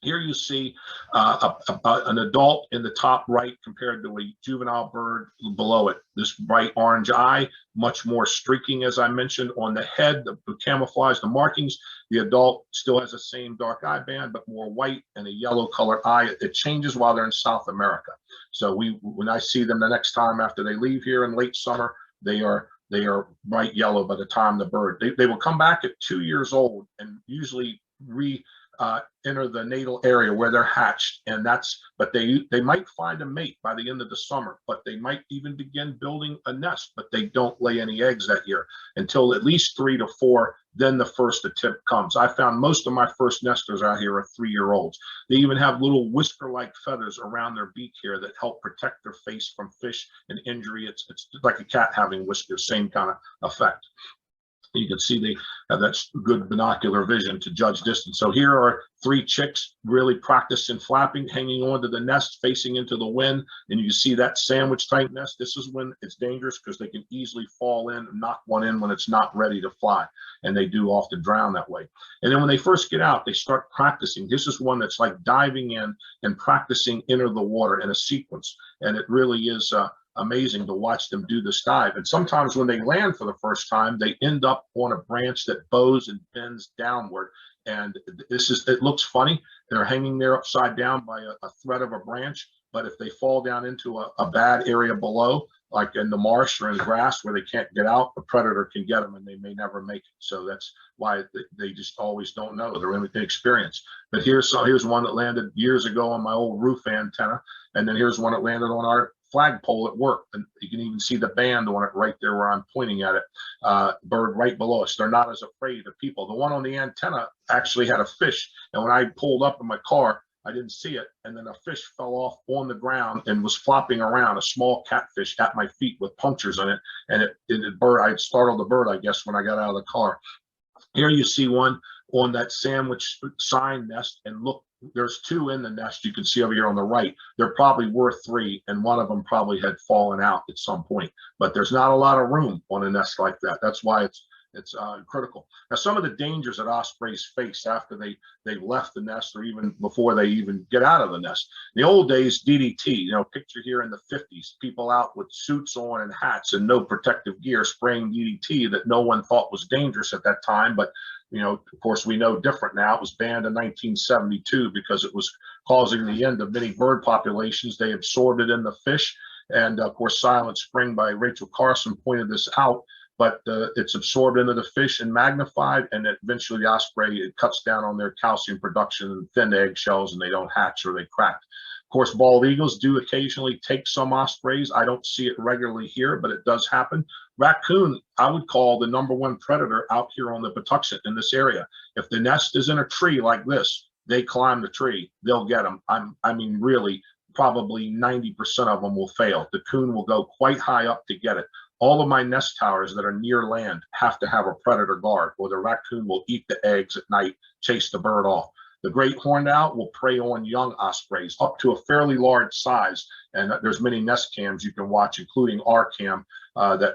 Here you see an adult in the top right compared to a juvenile bird below it. This bright orange eye, much more streaking, as I mentioned, on the head, the camouflage, the markings. The adult still has the same dark eye band, but more white and a yellow colored eye. It changes while they're in South America. So when I see them the next time after they leave here in late summer, they are bright yellow by the time the bird. They will come back at 2 years old and usually enter the natal area where they're hatched, and but they might find a mate by the end of the summer, but they might even begin building a nest, but they don't lay any eggs that year until at least 3 to 4. Then the first attempt comes. I found most of my first nesters out here are 3-year-olds. They even have little whisker-like feathers around their beak here that help protect their face from fish and injury. It's like a cat having whiskers, same kind of effect. You can see they have that good binocular vision to judge distance. So here are 3 chicks really practicing flapping, hanging on to the nest, facing into the wind. And you can see that sandwich type nest. This is when it's dangerous because they can easily fall in and knock one in when it's not ready to fly. And they do often drown that way. And then when they first get out, they start practicing. This is one that's like diving in and practicing enter the water in a sequence. And it really is amazing to watch them do this dive. And sometimes when they land for the first time, they end up on a branch that bows and bends downward. And it looks funny. They're hanging there upside down by a thread of a branch. But if they fall down into a bad area below, like in the marsh or in grass where they can't get out, the predator can get them and they may never make it. So that's why they just always don't know. They're inexperienced. But here's one that landed years ago on my old roof antenna. And then here's one that landed on our flagpole at work, and you can even see the band on it right there where I'm pointing at it. Bird right below us. They're not as afraid of people. The one on the antenna actually had a fish, and when I pulled up in my car, I didn't see it, and then a fish fell off on the ground and was flopping around, a small catfish at my feet with punctures in it, and I startled the bird, I guess, when I got out of the car. Here you see one on that sandwich sign nest, and look, there's 2 in the nest. You can see over here on the right. There probably were 3, and one of them probably had fallen out at some point. But there's not a lot of room on a nest like that. That's why it's critical. Now, some of the dangers that ospreys face after they've left the nest, or even before they even get out of the nest. In the old days, DDT. Picture here in the 50s, people out with suits on and hats and no protective gear, spraying DDT that no one thought was dangerous at that time, but of course, we know different now. It was banned in 1972 because it was causing the end of many bird populations. They absorbed it in the fish, And of course, Silent Spring by Rachel Carson pointed this out, but it's absorbed into the fish and magnified, and eventually the osprey, it cuts down on their calcium production and thin eggshells, and they don't hatch or they crack. Of course, bald eagles do occasionally take some ospreys. I don't see it regularly here, but it does happen. Raccoon, I would call the #1 predator out here on the Patuxent in this area. If the nest is in a tree like this, they climb the tree, they'll get them. I mean, really, probably 90% of them will fail. The coon will go quite high up to get it. All of my nest towers that are near land have to have a predator guard, or the raccoon will eat the eggs at night, chase the bird off. The great horned owl will prey on young ospreys up to a fairly large size, and there's many nest cams you can watch, including our cam that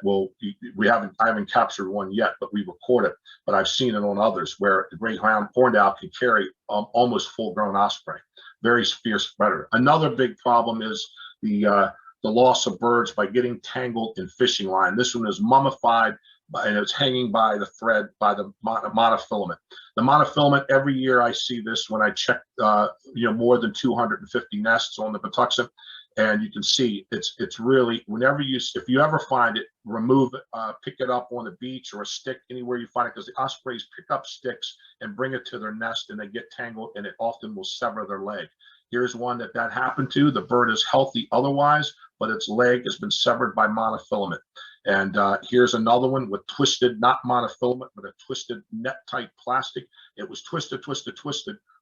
I haven't captured one yet, but we record it. But I've seen it on others where the great horned owl can carry almost full-grown osprey. Very fierce predator. Another big problem is the loss of birds by getting tangled in fishing line. This one is mummified, and it's hanging by the thread by the monofilament. The monofilament, every year I see this when I check, more than 250 nests on the Patuxent, and you can see it's really, if you ever find it, remove it, pick it up on the beach or a stick, anywhere you find it, because the ospreys pick up sticks and bring it to their nest, and they get tangled, and it often will sever their leg. Here's one that happened to. The bird is healthy otherwise, but its leg has been severed by monofilament. And here's another one with twisted, not monofilament, but a twisted net-type plastic. It was twisted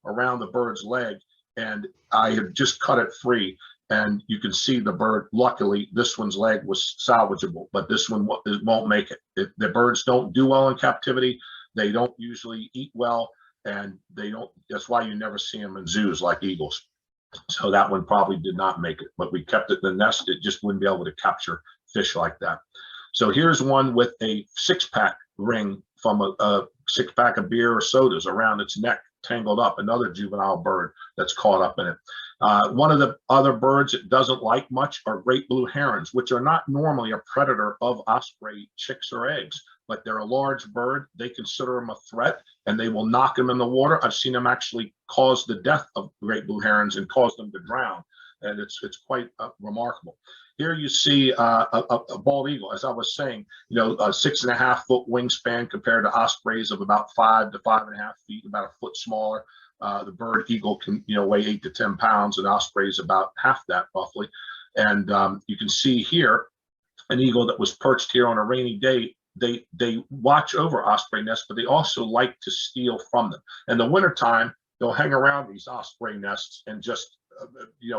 around the bird's leg, and I had just cut it free. And you can see the bird, luckily, this one's leg was salvageable, but this one won't make it. The birds don't do well in captivity. They don't usually eat well, and that's why you never see them in zoos like eagles. So that one probably did not make it, but we kept it in the nest. It just wouldn't be able to capture fish like that. So here's one with a 6-pack ring from a 6-pack of beer or sodas around its neck, tangled up, another juvenile bird that's caught up in it. One of the other birds it doesn't like much are great blue herons, which are not normally a predator of osprey chicks or eggs, but they're a large bird. They consider them a threat, and they will knock them in the water. I've seen them actually cause the death of great blue herons and cause them to drown, and it's quite remarkable. Here you see a bald eagle, as I was saying, a 6.5-foot wingspan compared to ospreys of about 5 to 5.5 feet, about a foot smaller. The bird eagle can weigh 8 to 10 pounds, and ospreys about half that roughly. And you can see here an eagle that was perched here on a rainy day. They watch over osprey nests, but they also like to steal from them. In the wintertime, they'll hang around these osprey nests and just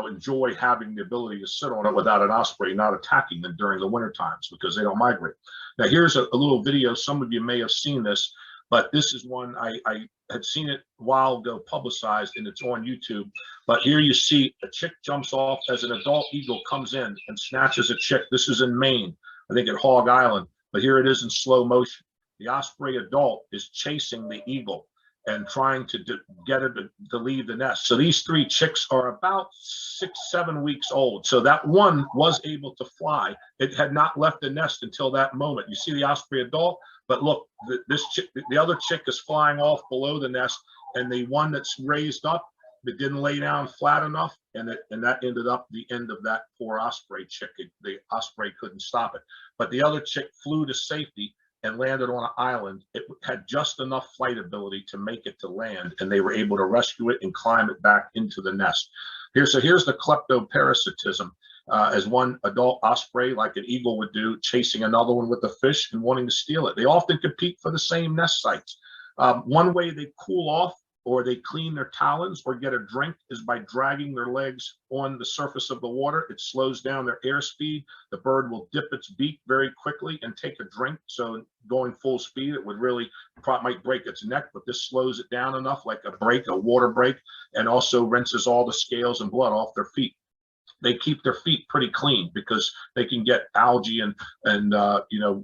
enjoy having the ability to sit on it without an osprey not attacking them during the winter times, because they don't migrate. Now here's a little video. Some of you may have seen this, but this is one I had seen it a while ago publicized, and it's on YouTube. But here you see a chick jumps off as an adult eagle comes in and snatches a chick. This is in Maine, I think at Hog Island, but here it is in slow motion. The osprey adult is chasing the eagle and trying to get it to leave the nest. So these 3 chicks are about 6-7 weeks old. So that one was able to fly. It had not left the nest until that moment. You see the osprey adult, but look, the other chick is flying off below the nest, and the one that's raised up, it didn't lay down flat enough, and that ended up the end of that poor osprey chick. The osprey couldn't stop it. But the other chick flew to safety and landed on an island. It had just enough flight ability to make it to land, and they were able to rescue it and climb it back into the nest. Here's the kleptoparasitism, as one adult osprey, like an eagle would do, chasing another one with a fish and wanting to steal it. They often compete for the same nest sites. One way they cool off or they clean their talons or get a drink is by dragging their legs on the surface of the water. It slows down their airspeed. The bird will dip its beak very quickly and take a drink. So going full speed, it would really might break its neck, but this slows it down enough, like a water break, and also rinses all the scales and blood off their feet. They keep their feet pretty clean because they can get algae and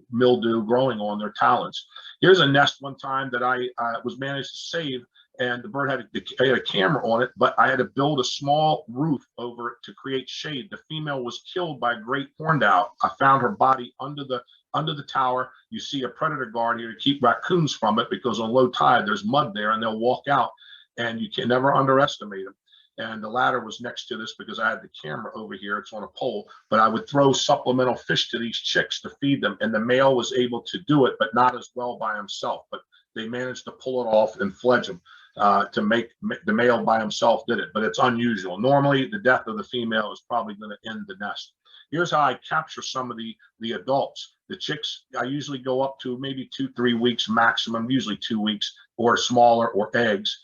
mildew growing on their talons. Here's a nest one time that I was managed to save, and the bird had a camera on it, but I had to build a small roof over it to create shade. The female was killed by a great horned owl. I found her body under the tower. You see a predator guard here to keep raccoons from it, because on low tide there's mud there and they'll walk out, and you can never underestimate them. and the ladder was next to this because I had the camera over here. It's on a pole, but I would throw supplemental fish to these chicks to feed them, and the male was able to do it, but not as well by himself. But they managed to pull it off and fledge them. To make the male by himself did it, but it's unusual. Normally, the death of the female is probably going to end the nest. Here's how I capture some of the adults. The chicks, I usually go up to maybe 2-3 weeks maximum, usually 2 weeks or smaller, or eggs.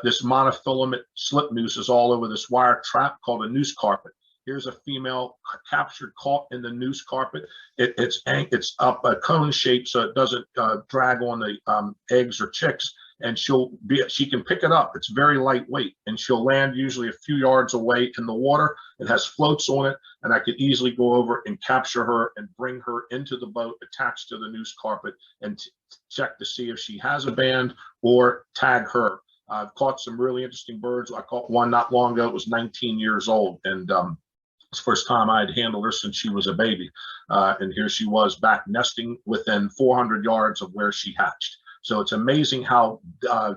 This monofilament slip noose is all over this wire trap called a noose carpet. Here's a female captured, caught in the noose carpet. It's up a cone shape so it doesn't drag on the eggs or chicks. And she can pick it up. It's very lightweight, and she'll land usually a few yards away in the water. It has floats on it, and I could easily go over and capture her and bring her into the boat attached to the noose carpet and check to see if she has a band or tag her. I've caught some really interesting birds. I caught one not long ago. It was 19 years old, and it's the first time I had handled her since she was a baby. And here she was back nesting within 400 yards of where she hatched. So it's amazing how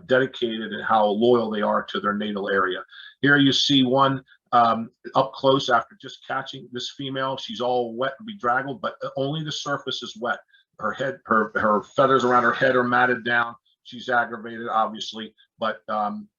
dedicated and how loyal they are to their natal area. Here you see one up close after just catching this female. She's all wet and bedraggled, but only the surface is wet. Her head, her feathers around her head are matted down. She's aggravated, obviously, but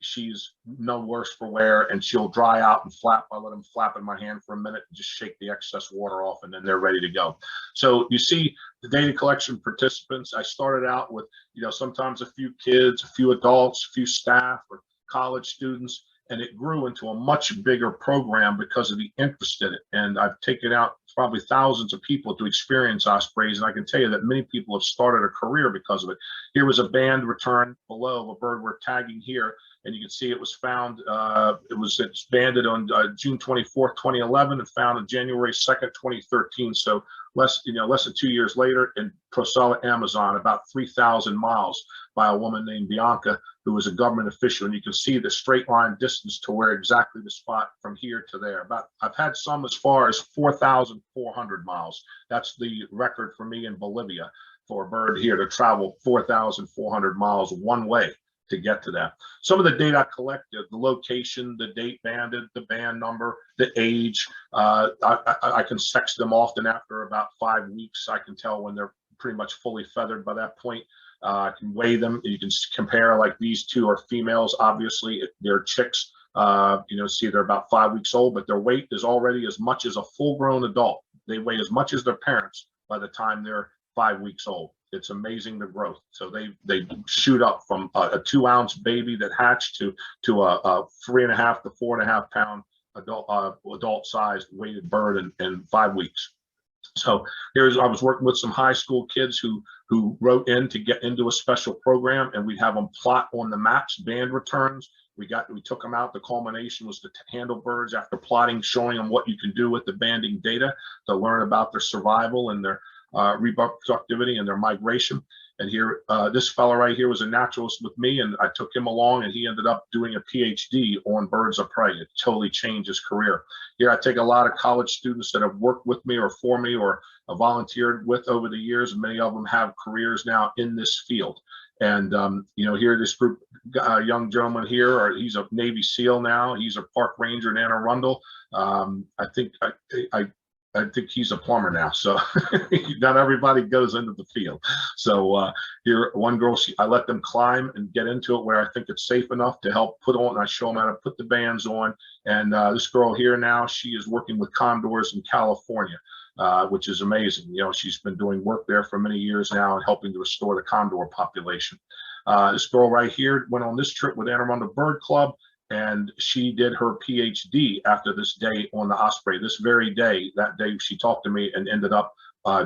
she's no worse for wear, and she'll dry out and flap. I let them flap in my hand for a minute and just shake the excess water off, and then they're ready to go. So you see the data collection participants. I started out with, sometimes a few kids, a few adults, a few staff or college students, and it grew into a much bigger program because of the interest in it. And I've taken out probably thousands of people to experience Ospreys, and I can tell you that many people have started a career because of it. Here was a band return below, a bird we're tagging here, and you can see it was found, it's banded on June 24th, 2011, and found on January 2nd, 2013. So less than 2 years later in Procella, Amazon, about 3,000 miles, by a woman named Bianca, who was a government official. And you can see the straight line distance to where exactly the spot from here to there. I've had some as far as 4,400 miles. That's the record for me in Bolivia for a bird here to travel 4,400 miles one way to get to that. Some of the data I collected, the location, the date banded, the band number, the age. I can sex them often after about 5 weeks. I can tell when they're pretty much fully feathered by that point. I can weigh them. You can compare, like these two are females, obviously. They're chicks. See they're about 5 weeks old, but their weight is already as much as a full-grown adult. They weigh as much as their parents by the time they're 5 weeks old. It's amazing the growth. So they shoot up from a 2-ounce baby that hatched to a 3.5 to 4.5 pound adult sized weighted bird in 5 weeks. So I was working with some high school kids who wrote in to get into a special program, and we'd have them plot on the maps band returns. We took them out. The culmination was to handle birds after plotting, showing them what you can do with the banding data to learn about their survival and their reproductivity and their migration. And here, this fellow right here was a naturalist with me, and I took him along, and he ended up doing a PhD on birds of prey. It totally changed his career. Here, I take a lot of college students that have worked with me or for me or volunteered with over the years, and many of them have careers now in this field. And here, this group, young gentleman here, he's a Navy SEAL now. He's a park ranger in Anne Arundel. I think he's a plumber now, so not everybody goes into the field. So here, one girl, I let them climb and get into it where I think it's safe enough to help put on, and I show them how to put the bands on. And this girl here now, she is working with condors in California, which is amazing. She's been doing work there for many years now and helping to restore the condor population. This girl right here went on this trip with Anne Arundel Bird Club, and she did her PhD after this day on the osprey. This very day, that day she talked to me and ended up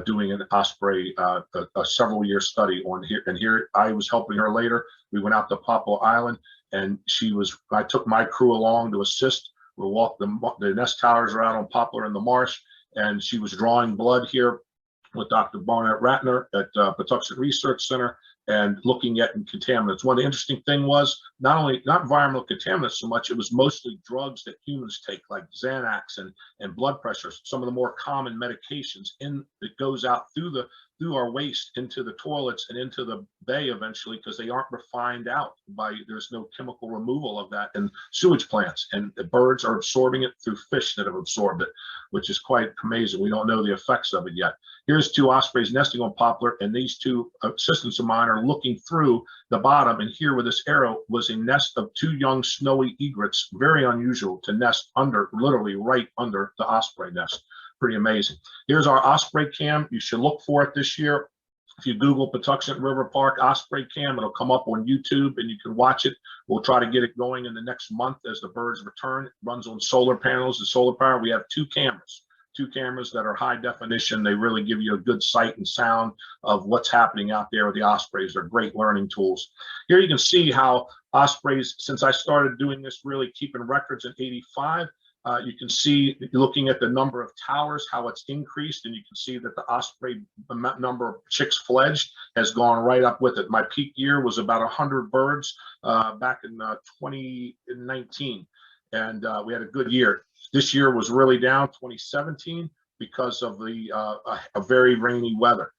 doing an osprey, a several-year study on here. And here I was helping her later. We went out to Poplar Island, and I took my crew along to assist. We walked the nest towers are out on Poplar in the marsh, and she was drawing blood here with Dr. Barnett Ratner at Patuxent Research Center, and looking at contaminants. One of the interesting thing was not environmental contaminants so much, it was mostly drugs that humans take, like Xanax and blood pressure, some of the more common medications that goes out through through our waste into the toilets and into the bay eventually, because they aren't refined out by, there's no chemical removal of that in sewage plants, and the birds are absorbing it through fish that have absorbed it, which is quite amazing. We don't know the effects of it yet. Here's two ospreys nesting on poplar, and these two assistants of mine are looking through the bottom, and here with this arrow was a nest of two young snowy egrets, very unusual to nest under, literally right under the osprey nest. Pretty amazing. Here's our osprey cam. You should look for it this year. If you Google Patuxent River Park Osprey Cam, it'll come up on YouTube and you can watch it. We'll try to get it going in the next month as the birds return. It runs on solar panels and solar power. We have two cameras that are high definition. They really give you a good sight and sound of what's happening out there with the ospreys. They're great learning tools. Here you can see how ospreys, since I started doing this, really keeping records in '85, you can see, looking at the number of towers, how it's increased, and you can see that the osprey number of chicks fledged has gone right up with it. My peak year was about 100 birds back in 2019, and we had a good year. This year was really down, 2017, because of the a very rainy weather.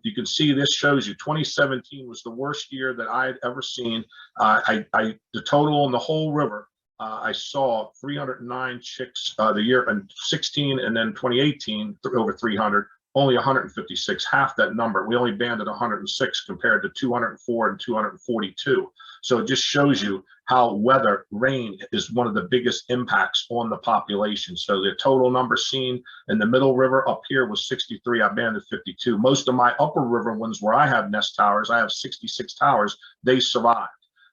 You can see this shows you 2017 was the worst year that I had ever seen. The total on the whole river, I saw 309 chicks the year in 16, and then 2018 over 300, only 156, half that number. We only banded 106 compared to 204 and 242. So it just shows you how weather, rain is one of the biggest impacts on the population. So the total number seen in the middle river up here was 63. I banded 52. Most of my upper river ones where I have nest towers, I have 66 towers, they survived.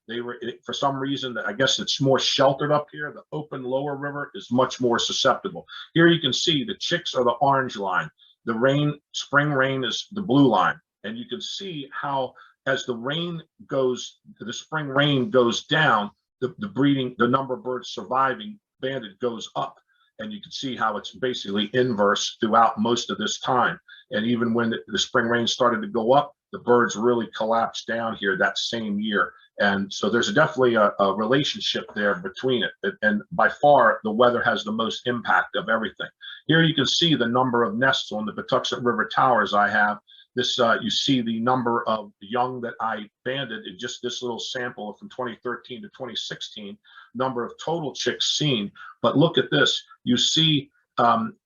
They were, for some reason, I guess it's more sheltered up here. The open lower river is much more susceptible. Here you can see the chicks are the orange line. The rain, spring rain, is the blue line. And you can see how as the rain goes, the spring rain goes down, the breeding, the number of birds surviving banded goes up. And you can see how it's basically inverse throughout most of this time. And even when the spring rain started to go up, the birds really collapsed down here that same year. And so there's definitely a relationship there between it. And by far, the weather has the most impact of everything. Here you can see the number of nests on the Patuxent River towers I have. This, you see the number of young that I banded in just this little sample from 2013 to 2016, number of total chicks seen. But look at this, you see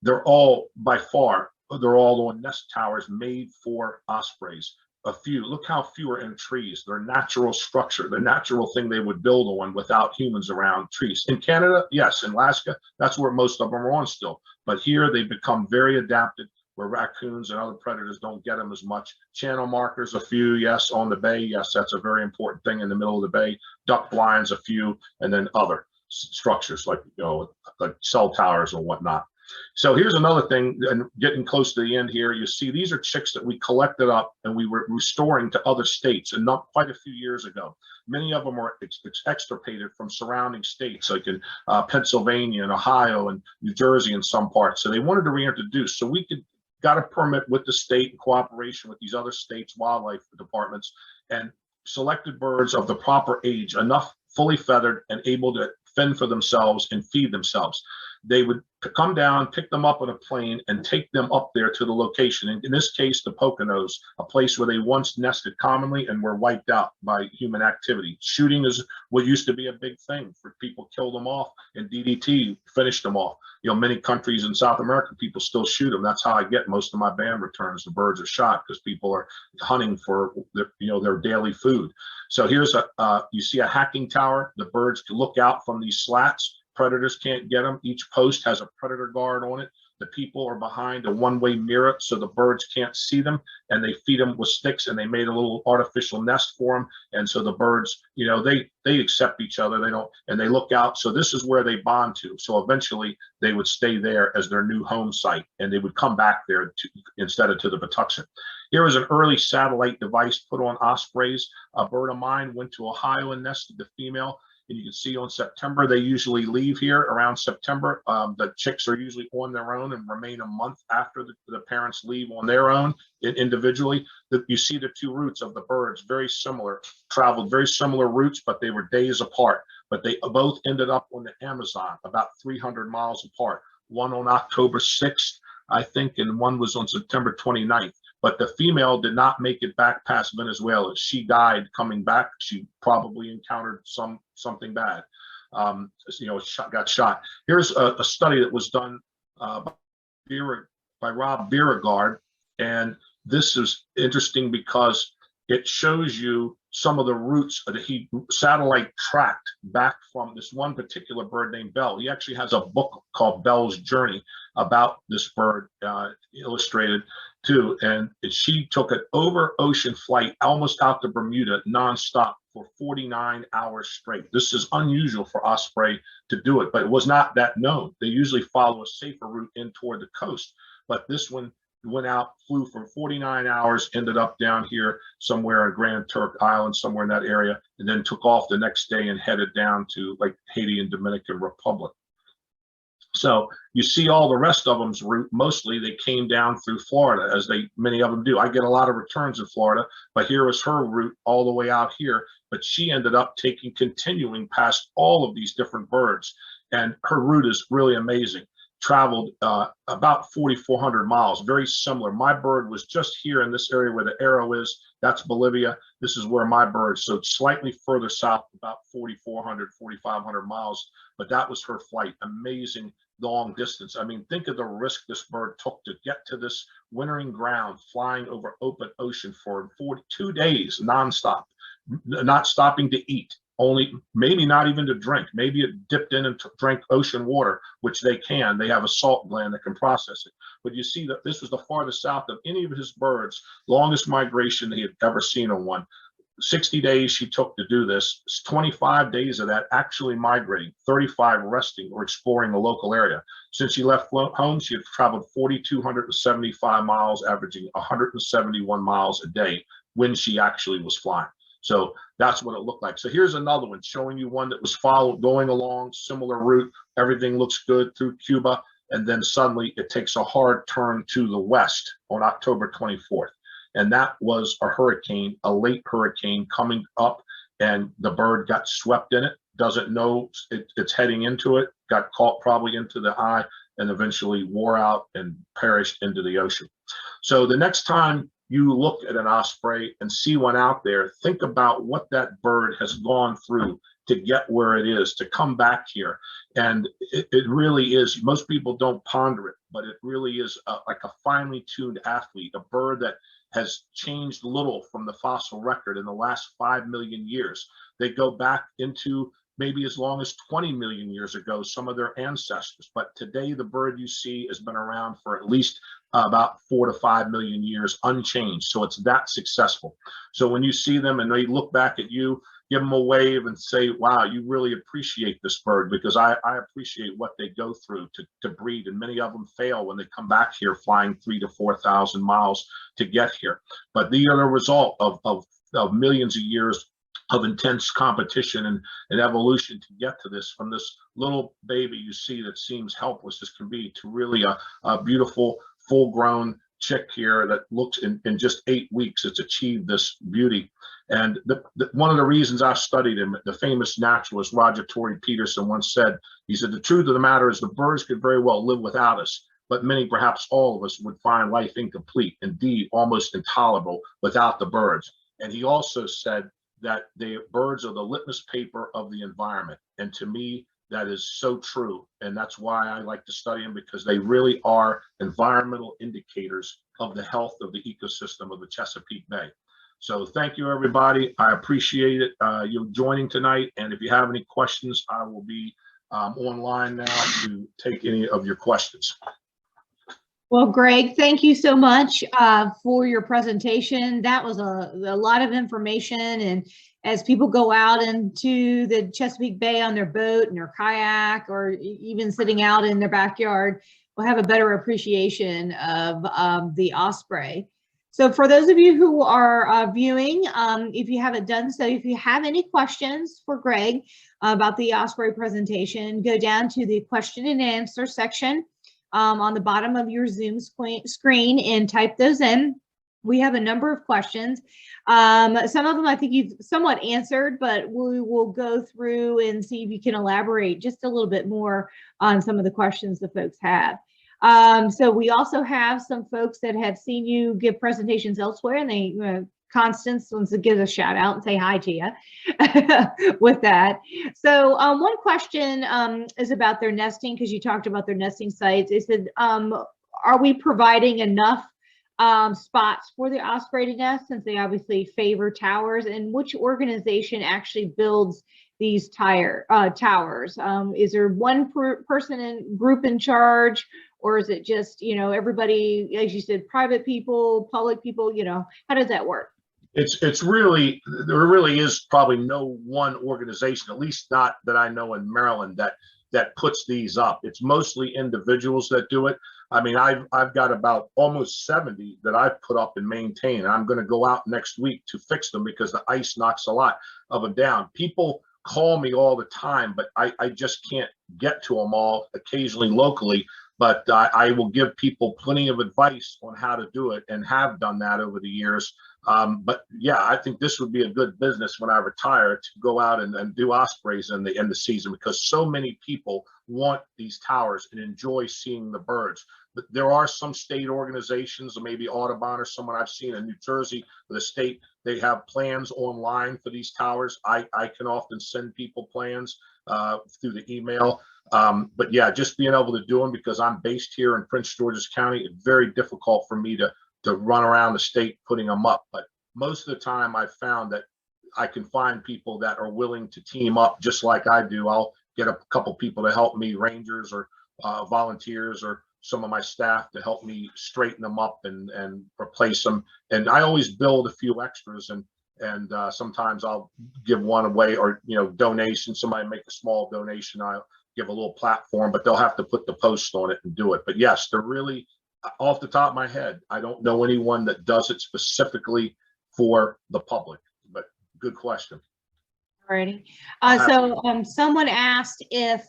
they're all, by far, they're all on nest towers made for ospreys. A few, look how few are in trees. Their natural structure, the natural thing they would build on without humans around. Trees. In Canada, yes. In Alaska, that's where most of them are on still. But here they've become very adapted, where raccoons and other predators don't get them as much. Channel markers, a few, yes. On the bay, yes, that's a very important thing in the middle of the bay. Duck blinds, a few, and then other structures like, you know, like cell towers or whatnot. So here's another thing, and getting close to the end here, you see these are chicks that we collected up and we were restoring to other states, and not quite a few years ago. Many of them were extirpated from surrounding states, like in Pennsylvania and Ohio and New Jersey in some parts. So they wanted to reintroduce. So we got a permit with the state in cooperation with these other states' wildlife departments, and selected birds of the proper age, enough fully feathered and able to fend for themselves and feed themselves. They would come down, pick them up on a plane, and take them up there to the location. And in this case, the Poconos, a place where they once nested commonly and were wiped out by human activity. Shooting is what used to be a big thing. For people killed them off, and DDT finished them off. You know, many countries in South America, people still shoot them. That's how I get most of my band returns. The birds are shot because people are hunting for their, you know, their daily food. So here's you see a hacking tower. The birds can look out from these slats. Predators can't get them. Each post has a predator guard on it. The people are behind a one-way mirror, so the birds can't see them, and they feed them with sticks, and they made a little artificial nest for them. And so the birds, you know, they accept each other. They don't, and they look out. So this is where they bond to. So eventually they would stay there as their new home site, and they would come back there instead of to the Patuxent. Here was an early satellite device put on ospreys. A bird of mine went to Ohio and nested the female. And you can see on September, they usually leave here around September. The chicks are usually on their own and remain a month after the parents leave on their own individually. You see the two routes of the birds, very similar, traveled very similar routes, but they were days apart. But they both ended up on the Amazon, about 300 miles apart. One on October 6th, I think, and one was on September 29th. but the female did not make it back past Venezuela. She died coming back. She probably encountered something bad. Got shot. Here's a study that was done by Rob Beauregard, and this is interesting because it shows you some of the routes that he satellite tracked back from this one particular bird named Bell. He actually has a book called Bell's Journey about this bird, illustrated too. And she took an over ocean flight almost out to Bermuda nonstop for 49 hours straight. This is unusual for osprey to do it, but it was not that known. They usually follow a safer route in toward the coast, but this one went out, flew for 49 hours, ended up down here somewhere in Grand Turk Island, somewhere in that area, and then took off the next day and headed down to like Haiti and Dominican Republic. So you see all the rest of them's route, mostly they came down through Florida, as many of them do. I get a lot of returns in Florida, but here was her route all the way out here. But she ended up continuing past all of these different birds. And her route is really amazing. Traveled about 4,400 miles, very similar. My bird was just here in this area where the arrow is. That's Bolivia. This is where my bird, so it's slightly further south, about 4,400, 4,500 miles. But that was her flight. Amazing long distance. I mean, think of the risk this bird took to get to this wintering ground, flying over open ocean for 42 days nonstop, not stopping to eat. Only maybe not even to drink. Maybe it dipped in and drank ocean water, which they can. They have a salt gland that can process it. But you see that this was the farthest south of any of his birds, longest migration he had ever seen on one. 60 days she took to do this. 25 days of that actually migrating, 35 resting or exploring the local area. Since she left home, she had traveled 4,275 miles, averaging 171 miles a day when she actually was flying. So that's what it looked like. So here's another one showing you one that was going along similar route. Everything looks good through Cuba. And then suddenly it takes a hard turn to the west on October 24th. And that was a hurricane, a late hurricane coming up, and the bird got swept in it, doesn't know it's heading into it, got caught probably into the eye, and eventually wore out and perished into the ocean. So the next time you look at an osprey and see one out there, think about what that bird has gone through to get where it is, to come back here. And it really is, most people don't ponder it, but it really is like a finely tuned athlete, a bird that has changed little from the fossil record in the last 5 million years. They go back into maybe as long as 20 million years ago, some of their ancestors. But today, the bird you see has been around for at least about 4 to 5 million years unchanged. So it's that successful. So when you see them and they look back at you, give them a wave and say, wow, you really appreciate this bird, because I appreciate what they go through to breed. And many of them fail when they come back here flying 3,000 to 4,000 miles to get here. But they are the result of millions of years of intense competition and evolution to get to this, from this little baby you see that seems helpless as can be to really a beautiful full-grown chick here that looks in just 8 weeks, it's achieved this beauty. And one of the reasons I studied him, the famous naturalist Roger Tory Peterson once said, he said, the truth of the matter is the birds could very well live without us, but many, perhaps all of us, would find life incomplete, indeed almost intolerable without the birds. And he also said that the birds are the litmus paper of the environment. And to me, that is so true. And that's why I like to study them, because they really are environmental indicators of the health of the ecosystem of the Chesapeake Bay. So thank you, everybody. I appreciate it, you joining tonight. And if you have any questions, I will be online now to take any of your questions. Well, Greg, thank you so much for your presentation. That was a lot of information. And as people go out into the Chesapeake Bay on their boat and their kayak, or even sitting out in their backyard, we'll have a better appreciation of the osprey. So for those of you who are viewing, if you haven't done so, if you have any questions for Greg about the osprey presentation, go down to the question and answer section on the bottom of your Zoom screen and type those in. We have a number of questions. Some of them I think you've somewhat answered, but we will go through and see if you can elaborate just a little bit more on some of the questions the folks have. So we also have some folks that have seen you give presentations elsewhere, and they, Constance wants to give a shout out and say hi to you with that. So one question is about their nesting, because you talked about their nesting sites. Is that are we providing enough spots for the osprey to nest, since they obviously favor towers? And which organization actually builds these towers? Is there one person in group in charge, or is it just, you know, everybody, as you said, private people, public people, you know, how does that work? It's really, there really is probably no one organization, at least not that I know in Maryland, that puts these up. It's mostly individuals that do it. I mean, I've got about almost 70 that I've put up and maintain. I'm going to go out next week to fix them because the ice knocks a lot of them down. People call me all the time, but I just can't get to them all. Occasionally locally, but I will give people plenty of advice on how to do it, and have done that over the years. But yeah, I think this would be a good business when I retire, to go out and do ospreys in the season, because so many people want these towers and enjoy seeing the birds. But there are some state organizations, or maybe Audubon or someone I've seen in New Jersey, the state, they have plans online for these towers. I can often send people plans through the email. But yeah, just being able to do them, because I'm based here in Prince George's County, it's very difficult for me to run around the state putting them up. But most of the time I've found that I can find people that are willing to team up just like I do. I'll get a couple people to help me, rangers or volunteers, or some of my staff to help me straighten them up and replace them. And I always build a few extras, and sometimes I'll give one away, or, you know, donation. Somebody make a small donation, I'll give a little platform, but they'll have to put the post on it and do it. But yes, they're really, off the top of my head, I don't know anyone that does it specifically for the public, but good question. Alrighty. So someone asked if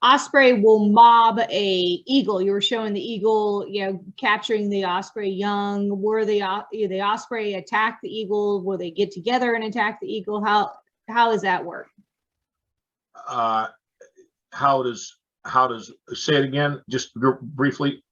osprey will mob a eagle. You were showing the eagle, you know, capturing the osprey young. Were the osprey attack the eagle? Will they get together and attack the eagle? How does that work? How does say it again, just briefly?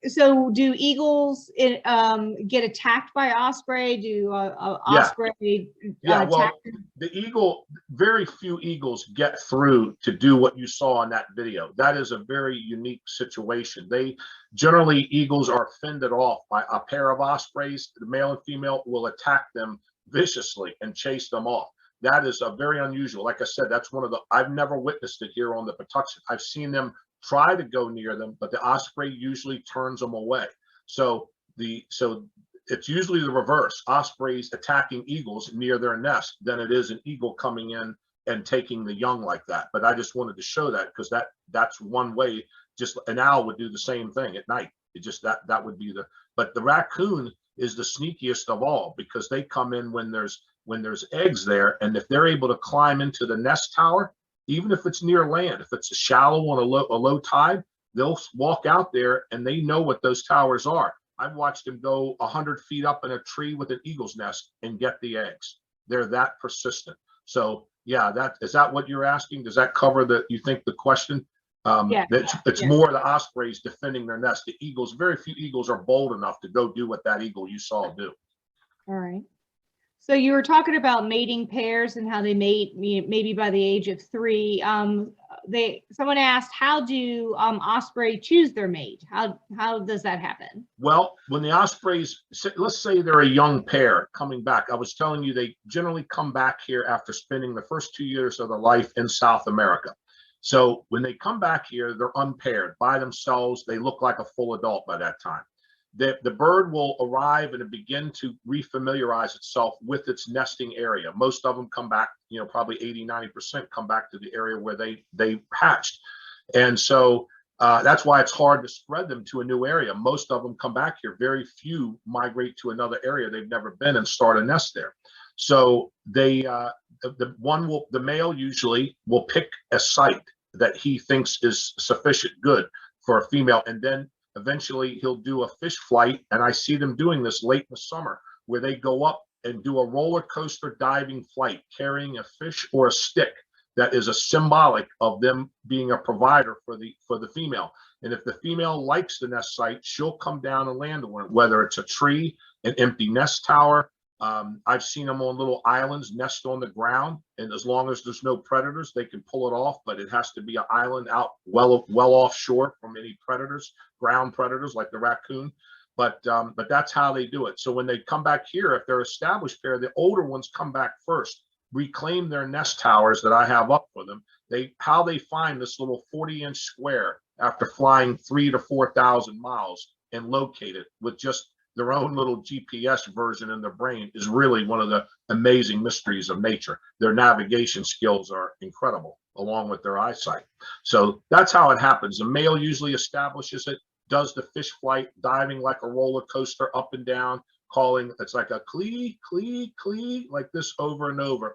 So do eagles get attacked by osprey? Do osprey well, the eagle, very few eagles get through to do what you saw in that video. That is a very unique situation. They generally, eagles are fended off by a pair of ospreys. The male and female will attack them viciously and chase them off. That is a very unusual. Like I said, that's one of the, I've never witnessed it here on the Patuxent. I've seen them try to go near them, but the osprey usually turns them away. So it's usually the reverse. Ospreys attacking eagles near their nest than it is an eagle coming in and taking the young like that. But I just wanted to show that, because that's one way. Just an owl would do the same thing at night. It just that would be but the raccoon is the sneakiest of all, because they come in when there's eggs there, and if they're able to climb into the nest tower, even if it's near land, if it's a shallow on a low tide, they'll walk out there, and they know what those towers are. I've watched them go 100 feet up in a tree with an eagle's nest and get the eggs. They're that persistent. So yeah, is that what you're asking? Does that cover you think the question? Yeah. It's more the ospreys defending their nest. The eagles, very few eagles are bold enough to go do what that eagle you saw do. All right. So you were talking about mating pairs and how they mate maybe by the age of 3. Someone asked, how do osprey choose their mate? How does that happen? Well, when the ospreys, let's say they're a young pair coming back, I was telling you they generally come back here after spending the first 2 years of their life in South America. So when they come back here, they're unpaired by themselves. They look like a full adult by that time. The bird will arrive and begin to refamiliarize itself with its nesting area. Most of them come back, you know, probably 80–90% come back to the area where they hatched. And so that's why it's hard to spread them to a new area. Most of them come back here. Very few migrate to another area they've never been and start a nest there. So the male usually will pick a site that he thinks is sufficient good for a female, and then eventually he'll do a fish flight. And I see them doing this late in the summer, where they go up and do a roller coaster diving flight, carrying a fish or a stick that is a symbolic of them being a provider for the female. And if the female likes the nest site, she'll come down and land on it, whether it's a tree, an empty nest tower. I've seen them on little islands, nest on the ground, and as long as there's no predators, they can pull it off. But it has to be an island out well offshore from any predators, ground predators like the raccoon. But that's how they do it. So when they come back here, if they're established pair, the older ones come back first, reclaim their nest towers that I have up for them. How they find this little 40-inch square after flying 3,000 to 4,000 miles and locate it with just their own little GPS version in their brain is really one of the amazing mysteries of nature. Their navigation skills are incredible, along with their eyesight. So that's how it happens. The male usually establishes it, does the fish flight, diving like a roller coaster up and down, calling, it's like a clee, clee, clee, like this over and over,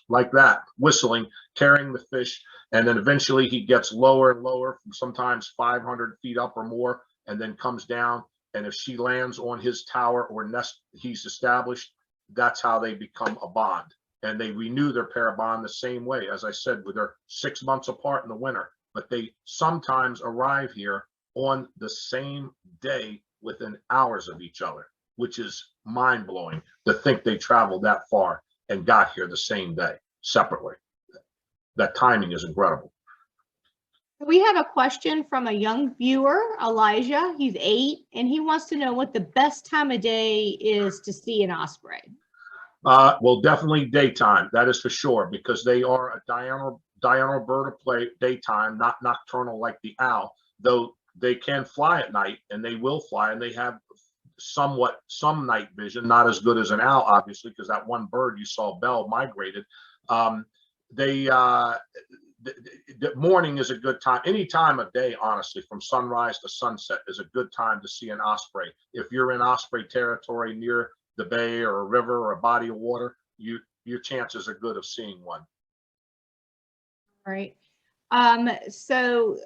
like that, whistling, carrying the fish. And then eventually he gets lower and lower, sometimes 500 feet up or more, and then comes down. And if she lands on his tower or nest he's established, that's how they become a bond. And they renew their pair bond the same way, as I said, with they're 6 months apart in the winter, but they sometimes arrive here on the same day within hours of each other, which is mind blowing to think they traveled that far and got here the same day separately. That timing is incredible. We have a question from a young viewer, Elijah. He's 8, and he wants to know what the best time of day is to see an osprey. Well, definitely daytime, that is for sure, because they are a diurnal bird of play, daytime, not nocturnal like the owl, though they can fly at night, and they will fly, and they have some night vision, not as good as an owl, obviously, because that one bird you saw, Bell, migrated. The morning is a good time. Any time of day, honestly, from sunrise to sunset is a good time to see an osprey. If you're in osprey territory near the bay or a river or a body of water, your chances are good of seeing one. All right. So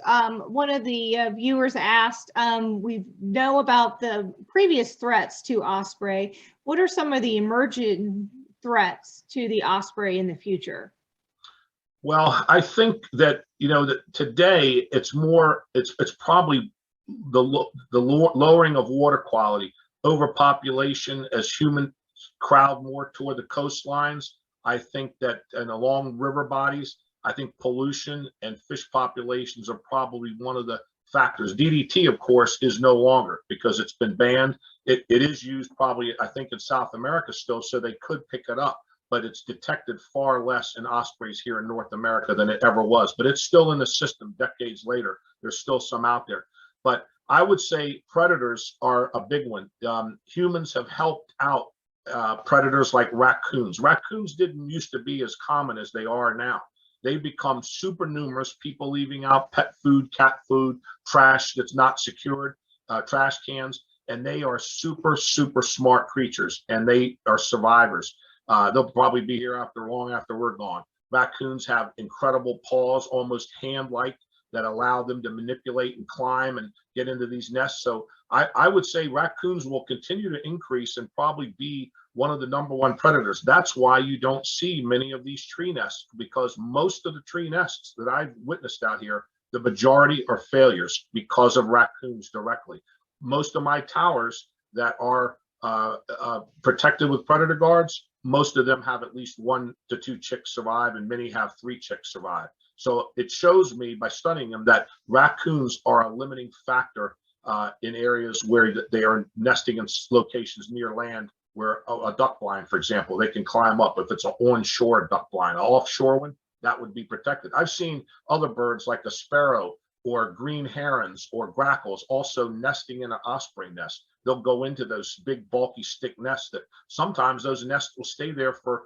one of the viewers asked, we know about the previous threats to osprey. What are some of the emerging threats to the osprey in the future? Well, I think that, that today it's probably the lowering of water quality, overpopulation as humans crowd more toward the coastlines. I think that, and along river bodies, I think pollution and fish populations are probably one of the factors. DDT, of course, is no longer because it's been banned. It is used probably, I think, in South America still, so they could pick it up, but it's detected far less in ospreys here in North America than it ever was. But it's still in the system decades later. There's still some out there. But I would say predators are a big one. Humans have helped out predators like raccoons. Raccoons didn't used to be as common as they are now. They've become super numerous, people leaving out pet food, cat food, trash that's not secured, trash cans, and they are super, super smart creatures, and they are survivors. They'll probably be here long after we're gone. Raccoons have incredible paws, almost hand-like, that allow them to manipulate and climb and get into these nests. So I would say raccoons will continue to increase and probably be one of the #1 predators. That's why you don't see many of these tree nests, because most of the tree nests that I've witnessed out here, the majority are failures because of raccoons directly. Most of my towers that are protected with predator guards, most of them have at least 1 to 2 chicks survive, and many have 3 chicks survive. So it shows me by studying them that raccoons are a limiting factor in areas where they are nesting in locations near land, where a duck blind, for example, they can climb up. If it's an onshore duck blind, an offshore one, that would be protected. I've seen other birds like a sparrow or green herons or grackles also nesting in an osprey nest. They'll go into those big bulky stick nests that sometimes those nests will stay there for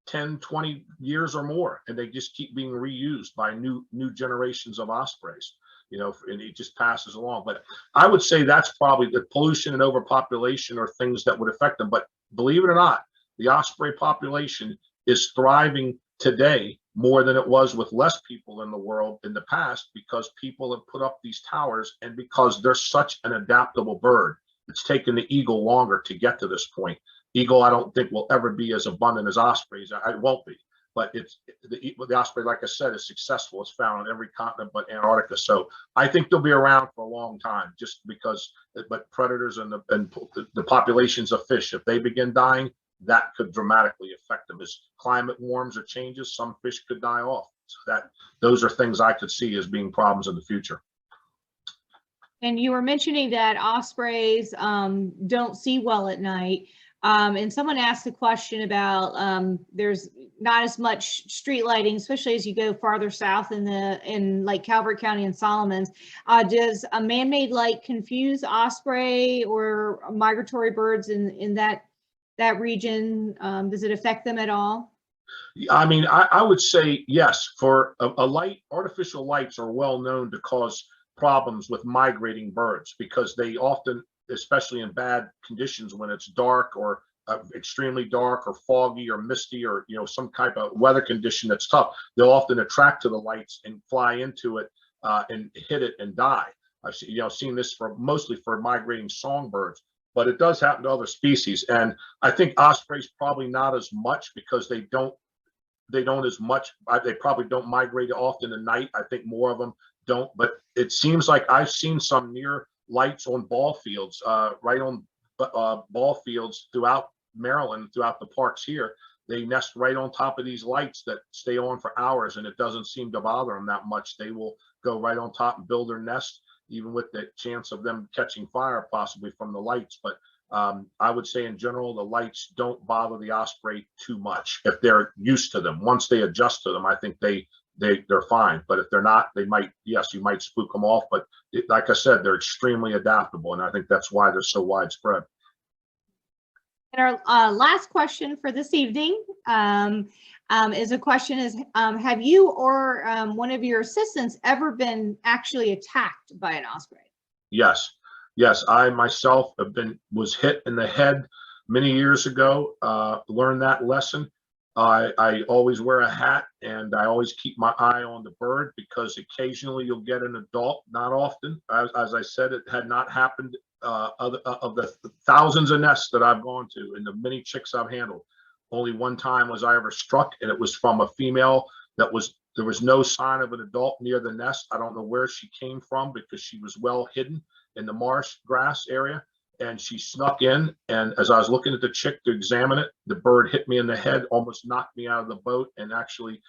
10, 20 years or more, and they just keep being reused by new generations of ospreys, and it just passes along. But I would say that's probably the pollution and overpopulation are things that would affect them. But believe it or not, the osprey population is thriving today more than it was with less people in the world in the past, because people have put up these towers, and because they're such an adaptable bird. It's taken the eagle longer to get to this point. Eagle, I don't think will ever be as abundant as ospreys. It won't be, but the osprey, like I said, is successful. It's found on every continent but Antarctica. So I think they'll be around for a long time, just because. But predators and the populations of fish, if they begin dying, that could dramatically affect them. As climate warms or changes, some fish could die off. So those are things I could see as being problems in the future. And you were mentioning that ospreys don't see well at night. And someone asked a question about there's not as much street lighting, especially as you go farther south in like Calvert County and Solomons. Does a man-made light confuse osprey or migratory birds in that region? Does it affect them at all? I mean, I would say yes. For a light, artificial lights are well known to cause problems with migrating birds, because they often, especially in bad conditions when it's dark or extremely dark or foggy or misty, or some type of weather condition that's tough, they'll often attract to the lights and fly into it and hit it and die. I've seen this mostly for migrating songbirds, but it does happen to other species. And I think ospreys probably not as much, because they don't as much. They probably don't migrate often at night. I think more of them don't, but it seems like I've seen some near lights on ball fields, right on ball fields throughout Maryland, throughout the parks here. They nest right on top of these lights that stay on for hours, and it doesn't seem to bother them that much. They will go right on top and build their nest, even with the chance of them catching fire possibly from the lights. But I would say in general, the lights don't bother the osprey too much if they're used to them. Once they adjust to them, I think they're fine. But if they're not, you might spook them off. But like I said, they're extremely adaptable, and I think that's why they're so widespread. And our last question for this evening have you or one of your assistants ever been actually attacked by an osprey? Yes. I myself was hit in the head many years ago. Learned that lesson. I always wear a hat, and I always keep my eye on the bird, because occasionally you'll get an adult, not often. As I said, it had not happened of the thousands of nests that I've gone to and the many chicks I've handled. Only one time was I ever struck, and it was from a female there was no sign of an adult near the nest. I don't know where she came from, because she was well hidden in the marsh grass area. And she snuck in, and as I was looking at the chick to examine it, the bird hit me in the head, almost knocked me out of the boat, and actually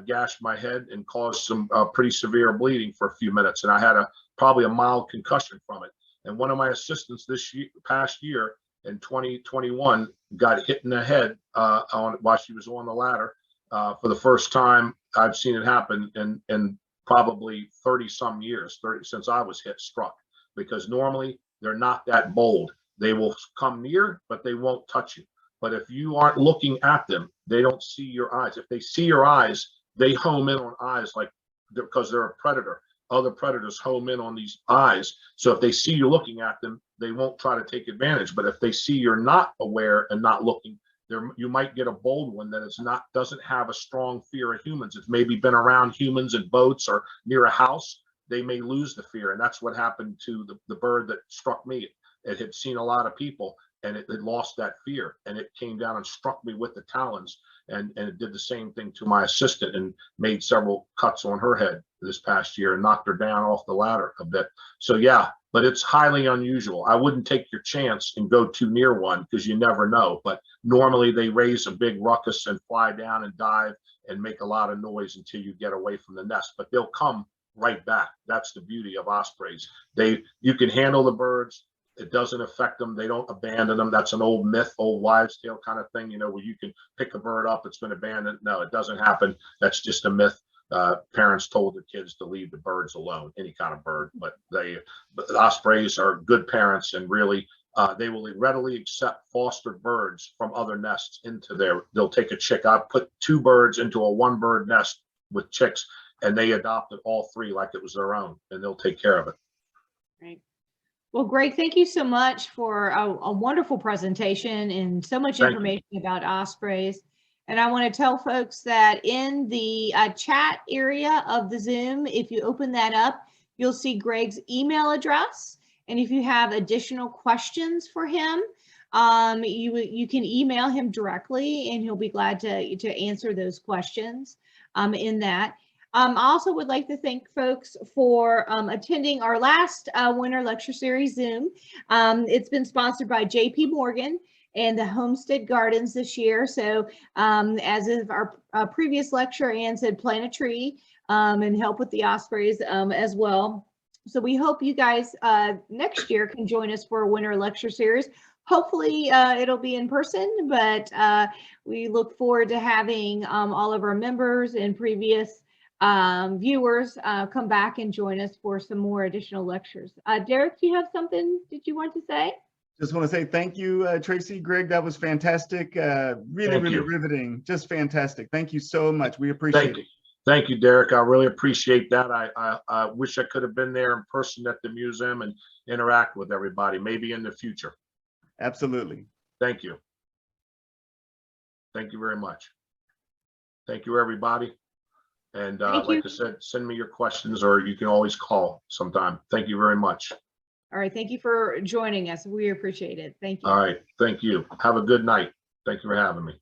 gashed my head and caused some pretty severe bleeding for a few minutes. And I had probably a mild concussion from it. And one of my assistants past year in 2021 got hit in the head while she was on the ladder. For the first time I've seen it happen in probably 30 some years, since I was struck, because normally they're not that bold. They will come near, but they won't touch you. But if you aren't looking at them, they don't see your eyes. If they see your eyes, they home in on eyes, because they're a predator. Other predators home in on these eyes. So if they see you looking at them, they won't try to take advantage. But if they see you're not aware and not looking, you might get a bold one that doesn't have a strong fear of humans. It's maybe been around humans in boats or near a house. They may lose the fear. And that's what happened to the bird that struck me. It had seen a lot of people, and it had lost that fear, and it came down and struck me with the talons, and it did the same thing to my assistant and made several cuts on her head this past year and knocked her down off the ladder a bit. So yeah, but it's highly unusual. I wouldn't take your chance and go too near one, because you never know. But normally they raise a big ruckus and fly down and dive and make a lot of noise until you get away from the nest. But they'll come right back. That's the beauty of ospreys. You can handle the birds. It doesn't affect them. They don't abandon them. That's an old myth, old wives' tale kind of thing, where you can pick a bird up, it's been abandoned. No, it doesn't happen. That's just a myth. Parents told the kids to leave the birds alone, any kind of bird. But the ospreys are good parents, and really they will readily accept fostered birds from other nests they'll take a chick. I put 2 birds into a 1-bird nest with chicks, and they adopted all 3 like it was their own, and they'll take care of it. Right. Well, Greg, thank you so much for a wonderful presentation and so much information about ospreys. And I want to tell folks that in the chat area of the Zoom, if you open that up, you'll see Greg's email address. And if you have additional questions for him, you can email him directly and he'll be glad to answer those questions in that. I also would like to thank folks for attending our last winter lecture series Zoom. It's been sponsored by JP Morgan and the Homestead Gardens this year. So as of our previous lecture, Ann said plant a tree and help with the Ospreys as well. So we hope you guys next year can join us for a winter lecture series. Hopefully it'll be in person, but we look forward to having all of our members and previous viewers come back and join us for some more additional lectures. Derek, do you have something that you want to say? Just want to say thank you, Tracy, Greg. That was fantastic. Really riveting. Just fantastic. Thank you so much. We appreciate it. Thank you, Derek. I really appreciate that. I wish I could have been there in person at the museum and interact with everybody, maybe in the future. Absolutely. Thank you. Thank you very much. Thank you, everybody. And like I said, send me your questions or you can always call sometime. Thank you very much. All right. Thank you for joining us. We appreciate it. Thank you. All right. Thank you. Have a good night. Thank you for having me.